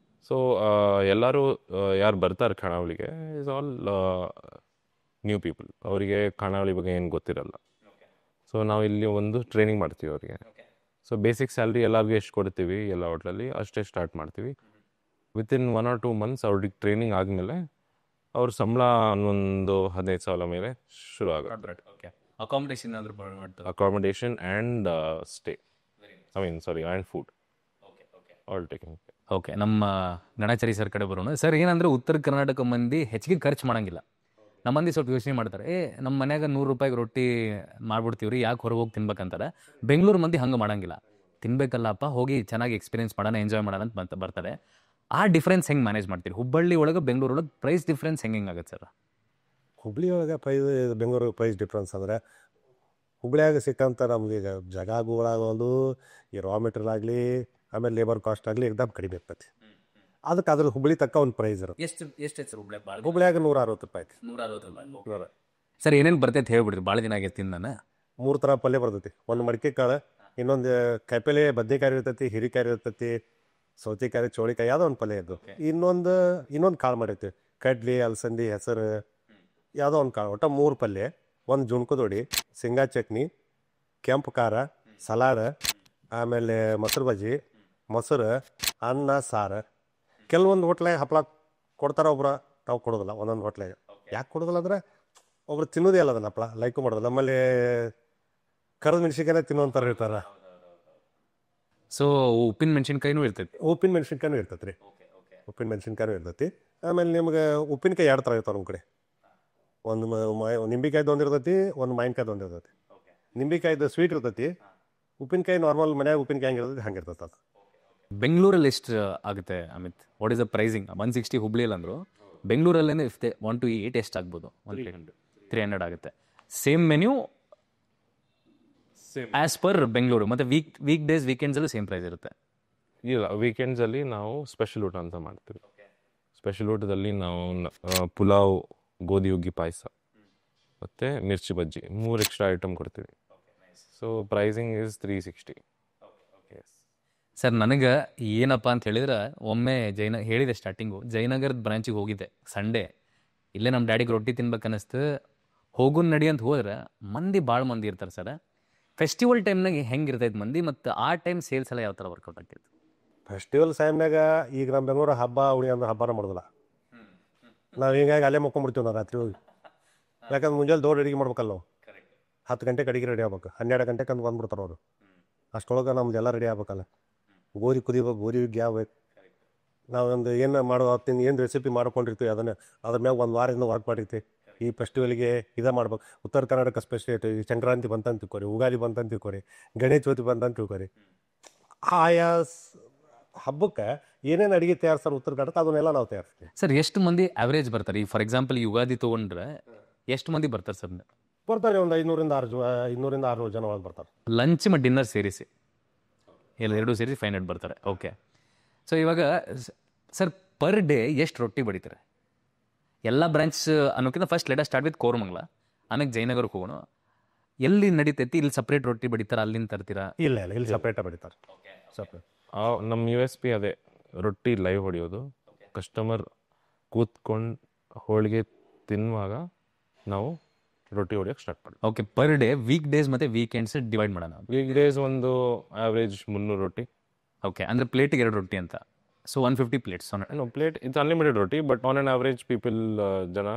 ಸೊ ಎಲ್ಲರೂ ಯಾರು ಬರ್ತಾರೆ ಖಾನಾವಳಿಗೆ ಇಸ್ ಆಲ್ ನ್ಯೂ ಪೀಪಲ್. ಅವರಿಗೆ ಖಾನಾವಳಿ ಬಗ್ಗೆ ಏನು ಗೊತ್ತಿರಲ್ಲ. ಸೊ ನಾವು ಇಲ್ಲಿ ಒಂದು ಟ್ರೈನಿಂಗ್ ಮಾಡ್ತೀವಿ ಅವರಿಗೆ. ಸೊ ಬೇಸಿಕ್ ಸ್ಯಾಲ್ರಿ ಎಲ್ಲರಿಗೂ ಎಷ್ಟು ಕೊಡ್ತೀವಿ ಎಲ್ಲ ಹೋಟ್ಲಲ್ಲಿ ಅಷ್ಟೇ ಸ್ಟಾರ್ಟ್ ಮಾಡ್ತೀವಿ. ವಿತಿನ್ 1 or 2 months ಅವ್ರಿಗೆ ಟ್ರೈನಿಂಗ್ ಆದಮೇಲೆ ಅವ್ರ ಸಂಬಳ ಒಂದು 15,000 ಮೇಲೆ ಶುರು ಆಗುತ್ತೆ. ಅಕಾಮಿಡೇಷನ್ ಆದರೂ ಮಾಡ್ತಾರೆ? Accommodation and stay, and food all taking. Okay. ನಮ್ಮ ಗಣಾಚಾರಿ ಸರ್ ಕಡೆ ಬರೋಣ. ಸರ್, ಏನಂದರೆ ಉತ್ತರ ಕರ್ನಾಟಕ ಮಂದಿ ಹೆಚ್ಚಿಗೆ ಖರ್ಚು ಮಾಡೋಂಗಿಲ್ಲ. ನಮ್ಮ ಮಂದಿ ಸ್ವಲ್ಪ ಯೋಚನೆ ಮಾಡ್ತಾರೆ, ನಮ್ಮ ಮನ್ಯಾಗ 100 ರೂಪಾಯಿಗೆ ರೊಟ್ಟಿ ಮಾಡ್ಬಿಡ್ತೀವಿ ರೀ, ಯಾಕೆ ಹೊರಗೆ ಹೋಗಿ ತಿನ್ಬೇಕಂತಾರೆ. ಬೆಂಗಳೂರು ಮಂದಿ ಹಂಗೆ ಮಾಡೋಂಗಿಲ್ಲ. ತಿನ್ಬೇಕಲ್ಲಪ್ಪ, ಹೋಗಿ ಚೆನ್ನಾಗಿ ಎಕ್ಸ್ಪೀರಿಯನ್ಸ್ ಮಾಡೋಣ, ಎಂಜಾಯ್ ಮಾಡೋಣ ಅಂತ ಬರ್ತಾರೆ. ಆ ಡಿಫ್ರೆನ್ಸ್ ಹೆಂಗೆ ಮ್ಯಾನೇಜ್ ಮಾಡ್ತೀರಿ? ಹುಬ್ಬಳ್ಳಿ ಒಳಗೆ ಬೆಂಗಳೂರು ಒಳಗೆ ಪ್ರೈಸ್ ಡಿಫ್ರೆನ್ಸ್ ಹೆಂಗೆ ಆಗುತ್ತೆ ಸರ್? ಹುಬ್ಳಿ ಒಳಗೆ ಪ್ರೈಸ್ ಬೆಂಗಳೂರು ಪ್ರೈಸ್ ಡಿಫ್ರೆನ್ಸ್ ಅಂದರೆ ಹುಬ್ಳಿಯಾಗ ಸಿಕ್ಕಂಥ ನಮ್ಗೆ ಈಗ ಜಗಗಳಾಗೋದು ಈ ರಾ ಮೆಟೀರಿಯಲ್ ಆಗಲಿ ಆಮೇಲೆ ಲೇಬರ್ ಕಾಸ್ಟ್ ಆಗಲಿ ಎಕ್ದಮ್ ಕಡಿಮೆ ಇರ್ತೈತಿ. ಅದಕ್ಕೆ ಅದ್ರ ಹುಬ್ಳಿ ತಕ್ಕ ಒಂದು ಪ್ರೈಸ್ ಇರುತ್ತೆ. ಎಷ್ಟು ಸರ್ ಹುಬ್ಳಿ? ಹುಬ್ಳಿಯಾಗ 160 ರೂಪಾಯಿ ಐತಿ. 160 ರೂಪಾಯಿ. ಸರ್ ಏನೇನು ಬರ್ತೈತೆ ಹೇಳ್ಬಿಡ್ರಿ, ಭಾಳ ದಿನ ಆಗೈತಿ ನಾನು. 3 ಥರ ಪಲ್ಯ ಬರ್ತೈತಿ. ಒಂದು ಮಡಿಕೆ ಕಾಳು, ಇನ್ನೊಂದು ಕಾಯಿಪಲ್ಲೆ, ಬದ್ನೆಕಾಯಿ ಇರ್ತೈತಿ, ಹಿರಿಕಾಯಿ ಇರ್ತೈತಿ, ಸೌತೆಕಾಯಿ, ಚೋಳಿಕಾಯಿ, ಯಾವುದೋ ಒಂದು ಪಲ್ಯ ಇದ್ದು. ಇನ್ನೊಂದು ಕಾಳು ಮಾಡಿರ್ತೀವಿ, ಕಡ್ಲಿ, ಅಲಸಂದಿ, ಹೆಸರು, ಯಾವುದೋ ಒಂದು ಕಾಳು. ಒಟ್ಟು 3 ಪಲ್ಯ, ಒಂದು ಜುಣ್ಕದೊಡಿ, ಶೇಂಗಾ ಚಟ್ನಿ, ಕೆಂಪು ಖಾರ, ಸಲಾಡ್, ಆಮೇಲೆ ಮೊಸರು ಬಜ್ಜಿ, ಮೊಸರು, ಅನ್ನ, ಸಾರು. ಕೆಲವೊಂದು ಹೋಟ್ಲಾಗ ಹಪ್ಪಳ ಕೊಡ್ತಾರೆ, ಒಬ್ರು ನಾವು ಕೊಡೋದಿಲ್ಲ. ಒಂದೊಂದು ಹೋಟ್ಲಾಗ ಯಾಕೆ ಕೊಡೋದಿಲ್ಲ ಅಂದ್ರೆ ಒಬ್ರು ತಿನ್ನೋದೇ ಅಲ್ಲ ಅದನ್ನ, ಹಪ್ಪಳ ಲೈಕು ಮಾಡೋದು. ನಮ್ಮಲ್ಲಿ ಕರದ ಮೆಣಸಿನ್ಕಾಯಿನೇ ತಿನ್ನುವಂಥವ್ರು ಇರ್ತಾರೆ. ಸೊ ಉಪ್ಪಿನ ಮೆಣಸಿನ್ಕಾಯಿನೂ ಇರ್ತೈತಿ. ಉಪ್ಪಿನ ಮೆಣಸಿನ್ಕಾಯಿನೂ ಇರ್ತೈತಿ ರೀ. ಉಪ್ಪಿನ ಮೆಣಸಿನ್ಕಾಯಿನೂ ಇರ್ತೈತಿ. ಆಮೇಲೆ ನಿಮ್ಗೆ ಉಪ್ಪಿನಕಾಯಿ 2 ಥರ ಇರ್ತಾವೆ ನಮ್ಮ ಕಡೆ. ಒಂದು ನಿಂಬೆಕಾಯ್ದು ಒಂದು ಇರ್ತೈತಿ, ಒಂದು ಮಾವಿನಕಾಯ್ದು ಒಂದು ಇರ್ತೈತಿ. ನಿಂಬೆಕಾಯ್ದು ಸ್ವೀಟ್ ಇರ್ತೈತಿ, ಉಪ್ಪಿನಕಾಯಿ ನಾರ್ಮಲ್ ಮನ್ಯಾಗ ಉಪ್ಪಿನಕಾಯಿ ಹೆಂಗೆ ಇರ್ತೈತಿ ಹಂಗೆ ಇರ್ತೈತೆ ಅದು. ಬೆಂಗಳೂರಲ್ಲಿ ಎಷ್ಟು ಆಗುತ್ತೆ Amit? What is the pricing? 160 ಹುಬ್ಳಿಯಲ್ಲಿ ಅಂದರು, ಬೆಂಗಳೂರಲ್ಲೇ if they want to eat ಎಷ್ಟು ಆಗ್ಬೋದು? 300 ಆಗುತ್ತೆ. Same menu as per Bengaluru. ಮತ್ತು ವೀಕ್ ಡೇಸ್ ವೀಕೆಂಡ್ಸಲ್ಲೂ ಸೇಮ್ ಪ್ರೈಸ್ ಇರುತ್ತೆ? ಇಲ್ಲ, ವೀಕೆಂಡ್ಸಲ್ಲಿ ನಾವು ಸ್ಪೆಷಲ್ ಊಟ ಅಂತ ಮಾಡ್ತೀವಿ. ಸ್ಪೆಷಲ್ ಊಟದಲ್ಲಿ ನಾವು ಪುಲಾವ್, ಗೋಧಿ ಹುಗ್ಗಿ ಪಾಯಸ ಮತ್ತು ಮಿರ್ಚಿ ಬಜ್ಜಿ 3 ಎಕ್ಸ್ಟ್ರಾ ಐಟಮ್ ಕೊಡ್ತೀವಿ. So pricing is 360. ಸರ್ ನನಗೆ ಏನಪ್ಪ ಅಂತ ಹೇಳಿದ್ರೆ, ಒಮ್ಮೆ ಹೇಳಿದೆ ಸ್ಟಾರ್ಟಿಂಗು, ಜಯನಗರದ ಬ್ರಾಂಚಿಗೆ ಹೋಗಿದ್ದೆ ಸಂಡೇ. ಇಲ್ಲೇ ನಮ್ಮ ಡ್ಯಾಡಿಗೆ ರೊಟ್ಟಿ ತಿನ್ಬೇಕು ಅನ್ನಿಸ್ತು. ಹೋಗೋನ್ ನಡಿ ಅಂತ ಹೋದ್ರೆ ಭಾಳ ಮಂದಿ ಇರ್ತಾರೆ ಸರ್. ಫೆಸ್ಟಿವಲ್ ಟೈಮ್ನಾಗ ಹೆಂಗೆ ಇರ್ತೈತೆ ಮಂದಿ, ಮತ್ತು ಆ ಟೈಮ್ ಸೇಲ್ಸ್ ಎಲ್ಲ ಯಾವ ಥರ ವರ್ಕೌಟ್ ಆಗ್ತೈತೆ? ಫೆಸ್ಟಿವಲ್ ಟೈಮ್ನಾಗ ಈಗ ನಮ್ಮ ಬೆಂಗಳೂರು ಹಬ್ಬ ಉಳಿ ಅಂದ್ರೆ ಹಬ್ಬನ ಮಾಡೋದಿಲ್ಲ. ನಾವು ಹೀಗಾಗಿ ಅಲ್ಲೇ ಮುಕ್ಕೊಂಡ್ಬಿಡ್ತೀವಿ ನಾವು ರಾತ್ರಿ ಹೋಗಿ. ಯಾಕಂದ್ರೆ ಮುಂಜಾನೆ ದೊಡ್ಡ ಅಡುಗೆ ಮಾಡ್ಬೇಕಲ್ಲ ನಾವು. 10 ಗಂಟೆಗೆ ಅಡುಗೆ ರೆಡಿ ಆಗ್ಬೇಕು, 12 ಗಂಟೆಗೆ ಅಂದು ಬಂದ್ಬಿಡ್ತಾರೆ ಅವರು. ಅಷ್ಟೊಳಗೆ ನಮ್ದೆಲ್ಲ ರೆಡಿ ಆಗ್ಬೇಕಲ್ಲ. ಗೋಧಿ ಕುದಿಬೇಕು, ಗೋಧಿ ಹುಗ್ಗಿ ಆಗ್ಬೇಕು. ನಾವೊಂದು ಏನು ಮಾಡೋ ಹೊತ್ತಿನ ಏನು ರೆಸಿಪಿ ಮಾಡ್ಕೊಂಡಿರ್ತೀವಿ ಅದನ್ನು ಅದ್ರ ಮ್ಯಾಗ ಒಂದು ವಾರದಿಂದ ವರ್ಕ್ ಮಾಡಿರ್ತೀವಿ. ಈ ಫೆಸ್ಟಿವಲ್ಗೆ ಇದೇ ಮಾಡ್ಬೇಕು. ಉತ್ತರ ಕರ್ನಾಟಕ ಸ್ಪೆಷಲ್ ಸಂಕ್ರಾಂತಿ ಬಂತಂತ ತಿಳ್ಕೊರಿ, ಯುಗಾದಿ ಬಂತಂತ ತಿಳ್ಕೊರಿ, ಗಣೇಶ ಚೌತಿ ಬಂತಂತ ತಿಳ್ಕೊರಿ. ಆಯಾ ಹಬ್ಬಕ್ಕೆ ಏನೇನು ಅಡುಗೆ ತಯಾರಿಸ್ತಾರೆ ಉತ್ತರ ಕರ್ನಾಟಕ, ಅದನ್ನೆಲ್ಲ ನಾವು ತಯಾರಿಸ್ತೀವಿ. ಸರ್ ಎಷ್ಟು ಮಂದಿ ಆವ್ರೇಜ್ ಬರ್ತಾರೆ? ಈಗ ಫಾರ್ ಎಕ್ಸಾಂಪಲ್ ಯುಗಾದಿ ತೊಗೊಂಡ್ರೆ ಎಷ್ಟು ಮಂದಿ ಬರ್ತಾರೆ ಸರ್? ಬರ್ತಾರೆ, ಒಂದು 500-600 ಜನ ಒಳಗೆ ಬರ್ತಾರೆ. ಲಂಚ್ ಮತ್ತು ಡಿನ್ನರ್ ಸೇರಿಸಿ ಎಲ್ಲ ಎರಡೂ ಸೇರಿಸಿ 500 ಬರ್ತಾರೆ. ಓಕೆ. ಸೊ ಇವಾಗ ಸರ್ ಪರ್ ಡೇ ಎಷ್ಟು ರೊಟ್ಟಿ ಬಡಿತಾರೆ? ಎಲ್ಲ ಬ್ರಾಂಚ್ ಅನ್ನೋಕ್ಕಿಂತ first let start with Koramangala, ಆಮೇಲೆ ಜಯನಗರಕ್ಕೆ ಹೋಗೋಣ. ಎಲ್ಲಿ ನಡೀತೈತಿ? ಇಲ್ಲಿ ಸಪ್ರೇಟ್ ರೊಟ್ಟಿ ಬಡಿತಾರೆ, ಅಲ್ಲಿಂದ ತರ್ತೀರಾ? ಇಲ್ಲ, ಇಲ್ಲಿ ಸಪ್ರೇಟಾಗಿ ಬಡಿತಾರೆ. ಸಪ್ರೇಟ್. ನಮ್ಮ USP ಅದೇ, ರೊಟ್ಟಿ ಲೈವ್ ಹೊಡೆಯೋದು. ಕಸ್ಟಮರ್ ಕೂತ್ಕೊಂಡು ಹೋಳಿಗೆ ತಿನ್ನುವಾಗ ನಾವು ರೊಟ್ಟಿ ಹೊಡಿಯೋಕೆ ಸ್ಟಾರ್ಟ್ ಮಾಡಿ. Okay. Per day week days ಮತ್ತು ವೀಕೆಂಡ್ಸ್ ಡಿವೈಡ್ ಮಾಡೋಣ. ವೀಕ್ ಡೇಸ್ ಒಂದು ಆವ್ರೇಜ್ 300 ರೊಟ್ಟಿ. ಓಕೆ, ಅಂದರೆ ಪ್ಲೇಟಿಗೆ 2 ರೊಟ್ಟಿ ಅಂತ. So 150 plates. ಪ್ಲೇಟ್ ಇದು ಅನ್ಲಿಮಿಟೆಡ್ ರೊಟ್ಟಿ, but on on average people ಜನ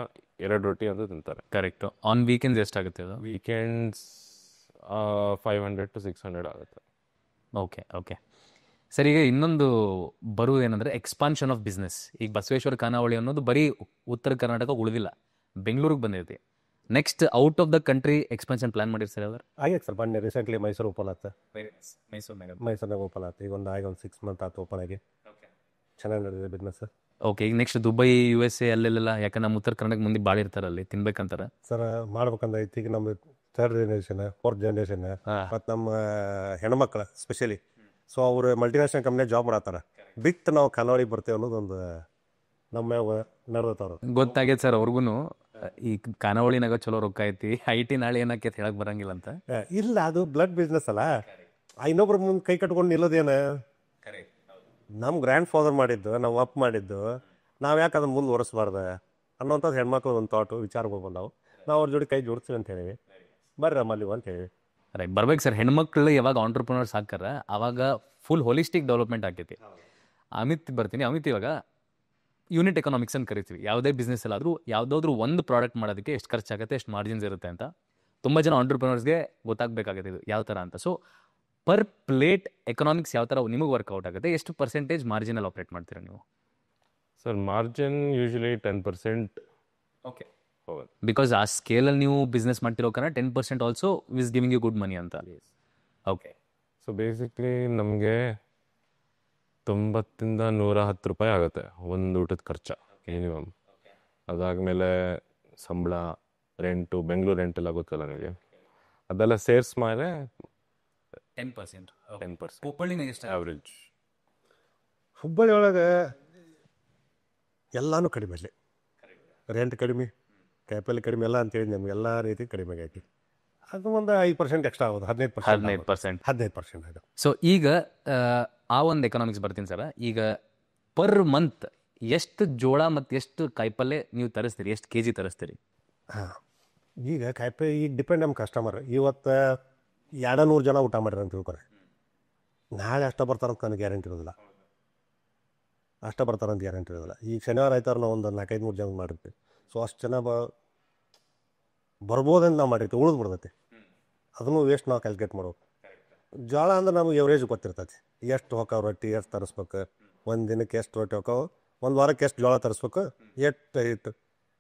2 ರೊಟ್ಟಿ ಅಂತ ತಿಂತಾರೆ. ಕರೆಕ್ಟು. ಆನ್ ವೀಕೆಂಡ್ಸ್ ಎಷ್ಟಾಗುತ್ತೆ ಅದು? ವೀಕೆಂಡ್ಸ್ 500 to 600 ಆಗುತ್ತೆ. ಓಕೆ. ಸರ್ ಈಗ ಇನ್ನೊಂದು ಬರುವುದೇನೆಂದರೆ ಎಕ್ಸ್ಪಾನ್ಷನ್ ಆಫ್ ಬಿಸ್ನೆಸ್. ಈಗ ಬಸವೇಶ್ವರ ಖಾನಾವಳಿ ಅನ್ನೋದು ಬರೀ ಉತ್ತರ ಕರ್ನಾಟಕ ಉಳಿದಿಲ್ಲ, ಬೆಂಗಳೂರಿಗೆ ಬಂದೈತಿ. Next out of the country expansion plan ಮಾಡಿರಿ ಸರ್? ಯಾವ್ದಾರು ಆಗೈತೆ ಸರ್. ಬನ್ನಿ, ರೀಸೆಂಟ್ಲಿ ಮೈಸೂರು ಓಪನ್ ಆಯ್ತು. ಮೈಸೂರಿನಾಗ ಓಪನ್ ಆಯ್ತು. ಈಗ ಒಂದು 6 ಮಂತ್ ಆಯ್ತು ಓಪನ್ ಆಗಿ. ಚೆನ್ನಾಗಿ ನಡೆದಿದೆ ಬಿಸ್ನೆಸ್. ಓಕೆ. ಈಗ ನೆಕ್ಸ್ಟ್ ದುಬೈ, USA ಅಲ್ಲೆಲ್ಲ, ಯಾಕಂದ್ರೆ ನಮ್ಮ ಉತ್ತರ ಕರ್ನಾಟಕ ಮಂದಿ ಭಾಳ ಇರ್ತಾರೆ ಅಲ್ಲಿ, ತಿನ್ಬೇಕಂತಾರೆ ಸರ್. ಮಾಡ್ಬೇಕಂದ್ರೆ ಐತಿ. ಈಗ ನಮ್ಮ 3rd ಜನರೇಷನ್ 4th ಜನರೇಷನ್ ಮತ್ತು ನಮ್ಮ ಹೆಣ್ಮಕ್ಳು ಸ್ಪೆಷಲಿ. ಸೊ ಅವರು ಮಲ್ಟಿನ್ಯಾಷನಲ್ ಕಂಪ್ನಿ ಜಾಬ್ ಮಾಡತ್ತಾರೆ. ಬಿಟ್ಟು ನಾವು ಖಾನಾವಳಿಗೆ ಬರ್ತೇವೆ ಅನ್ನೋದೊಂದು ನಮ್ಮ ನಡೆದತ್ತವ್ರು ಗೊತ್ತಾಗೈತೆ ಸರ್ ಅವ್ರಿಗೂ. ಈ ಖಾನಾವಳಿನಾಗ ಚಲೋ ರೊಕ್ಕ ಐತಿ, IT ನಾಳೆ ಏನಕ್ಕೆ ಹೇಳಕ್ ಬರಂಗಿಲ್ಲ ಅಂತ. ಇಲ್ಲ, ಅದು ಬ್ಲಡ್ ಬಿಸ್ನೆಸ್ ಅಲ್ಲ. ಇನ್ನೊಬ್ರ ಮುಂದೆ ಕೈ ಕಟ್ಕೊಂಡು ನಿಲ್ಲೋದೇನು? ನಮ್ಮ ಗ್ರ್ಯಾಂಡ್ ಫಾದರ್ ಮಾಡಿದ್ದು, ನಾವು ಅಪ್ ಮಾಡಿದ್ದು, ನಾವು ಯಾಕೆ ಅದನ್ನ ಮುಂದೆ ಒರೆಸ್ಬಾರ್ದು ಅನ್ನೋಂಥದ್ದು ಹೆಣ್ಮಕ್ಳು ಒಂದು ಥಾಟು ವಿಚಾರಗಳು ಬಂದಾವು. ನಾವು ಅವ್ರ ಜೋಡಿ ಕೈ ಜೋಡಿಸ್ತೀವಿ ಅಂತ ಹೇಳಿವಿ. ಬರ್ರಿ ನಮ್ಮಲ್ಲಿ ಅಂತ ಹೇಳಿ. ರೈಟ್, ಬರ್ಬೇಕು ಸರ್. ಹೆಣ್ಮಕ್ಳು ಯಾವಾಗ ಆಂಟ್ರಪ್ರನರ್ಸ್ ಹಾಕಾರ ಆವಾಗ ಫುಲ್ ಹೋಲಿಸ್ಟಿಕ್ ಡೆವಲಪ್ಮೆಂಟ್ ಆಕೈತಿ. ಅಮಿತ್ ಬರ್ತೀನಿ. ಅಮಿತ್, ಇವಾಗ ಯೂನಿಟ್ ಎಕನಾಮಿಕ್ಸ್ ಅಂತ ಕರಿತೀವಿ. ಯಾವುದೇ ಬಿಸ್ನೆಸ್ ಅಲ್ಲಾದರೂ ಯಾವುದಾದ್ರೂ ಒಂದು ಪ್ರಾಡಕ್ಟ್ ಮಾಡೋದಕ್ಕೆ ಎಷ್ಟು ಖರ್ಚಾಗುತ್ತೆ, ಎಷ್ಟು ಮಾರ್ಜಿನ್ಸ್ ಇರುತ್ತೆ ಅಂತ ತುಂಬ ಜನ ಆಂಟ್ರಪ್ರನರ್ಸ್ಗೆ ಗೊತ್ತಾಗಬೇಕಾಗುತ್ತೆ ಇದು ಯಾವ ಥರ ಅಂತ. ಸೊ ಪರ್ ಪ್ಲೇಟ್ ಎಕನಾಮಿಕ್ಸ್ ಯಾವ ಥರ ನಿಮಗೆ ವರ್ಕೌಟ್ ಆಗುತ್ತೆ? ಎಷ್ಟು ಪರ್ಸೆಂಟೇಜ್ ಮಾರ್ಜಿನಲ್ಲಿ ಆಪ್ರೇಟ್ ಮಾಡ್ತೀರಾ ನೀವು? Sir margin usually 10%. Okay. Because ಆ ಸ್ಕೇಲಲ್ಲಿ ನೀವು ಬಿಸ್ನೆಸ್ ಮಾಡ್ತಿರೋ ಕಾರಣ 10% also is giving you good money ಅಂತ. ಓಕೆ. ಸೊ ಬೇಸಿಕ್ಲಿ ನಮಗೆ 90 110 ರೂಪಾಯಿ ಆಗುತ್ತೆ ಒಂದು ಊಟದ ಖರ್ಚು ಮಿನಿಮಮ್. ಅದಾದಮೇಲೆ ಸಂಬಳ, ರೆಂಟು, ಬೆಂಗಳೂರು ರೆಂಟೆಲ್ಲ ಗೊತ್ತಲ್ಲ ನಿಮಗೆ, ಅದೆಲ್ಲ ಸೇರ್ಸ್ ಮೇಲೆ 10%. 10% ಹುಬ್ಬಳ್ಳಿನ ಎಷ್ಟು? ಆವ್ರೇಜ್. ಹುಬ್ಬಳ್ಳಿ ಒಳಗೆ ಎಲ್ಲನೂ ಕಡಿಮೆ ಅಲ್ಲಿ, ರೆಂಟ್ ಕಡಿಮೆ, ಕ್ಯಾಪಲ್ಲಿ ಕಡಿಮೆ, ಎಲ್ಲ ಅಂತೇಳಿ ನಮ್ಗೆ ಎಲ್ಲ ರೀತಿ ಕಡಿಮೆ ಆಗೈತಿ. ಅದು ಒಂದು 5% ಎಕ್ಸ್ಟ್ರಾ ಆಗೋದು, 15%. 15% ಆಗೋದು. ಸೊ ಈಗ ಆ ಒಂದು ಎಕನಾಮಿಕ್ಸ್ ಬರ್ತೀನಿ ಸರ್. ಈಗ ಪರ್ ಮಂತ್ ಎಷ್ಟು ಜೋಳ ಮತ್ತು ಎಷ್ಟು ಕಾಯಿಪಲ್ಲೆ ನೀವು ತರಿಸ್ತೀರಿ, ಎಷ್ಟು ಕೆ ಜಿ ತರಿಸ್ತೀರಿ? ಹಾಂ, ಈಗ ಕಾಯಿಪಲ್ಲೆ ಈಗ ಡಿಪೆಂಡ್ ನಮ್ಮ ಕಸ್ಟಮರ್. ಇವತ್ತು 200 ಜನ ಊಟ ಮಾಡಿರ ಅಂತ ತಿಳ್ಕೊರೆ, ನಾಳೆ ಅಷ್ಟು ಬರ್ತಾರಂತ ನನಗೆ ಗ್ಯಾರಂಟಿ ಇರೋದಿಲ್ಲ, ಅಷ್ಟು ಬರ್ತಾರಂತ ಗ್ಯಾರಂಟಿ ಇರೋದಿಲ್ಲ. ಈಗ ಶನಿವಾರ ಆಯ್ತಾರ ನಾವು ಒಂದು 400-500 ಜನ ಮಾಡಿರ್ತೀವಿ. ಸೊ ಅಷ್ಟು ಜನ ಬರ್ಬೋದಂತ ನಾವು ಮಾಡಿರ್ತೀವಿ, ಉಳಿದು ಬಿಡ್ತೈತಿ. ಅದನ್ನು ವೇಸ್ಟ್ ನಾವು ಕ್ಯಾಲ್ಕುಲೇಟ್ ಮಾಡ್ಬೇಕು. ಜೋಳ ಅಂದ್ರೆ ನಮ್ಗೆ ಎವ್ರೇಜ್ ಗೊತ್ತಿರ್ತೈತಿ, ಎಷ್ಟು ಹೋಕಾವ ರೊಟ್ಟಿ, ಎಷ್ಟು ತರಿಸ್ಬೇಕು, ಒಂದು ದಿನಕ್ಕೆ ಎಷ್ಟು ರೊಟ್ಟಿ ಹೋಕಾವು, ಒಂದು ವಾರಕ್ಕೆ ಎಷ್ಟು ಜೋಳ ತರಿಸ್ಬೇಕು, ಎಷ್ಟು ಹಿಟ್ಟು.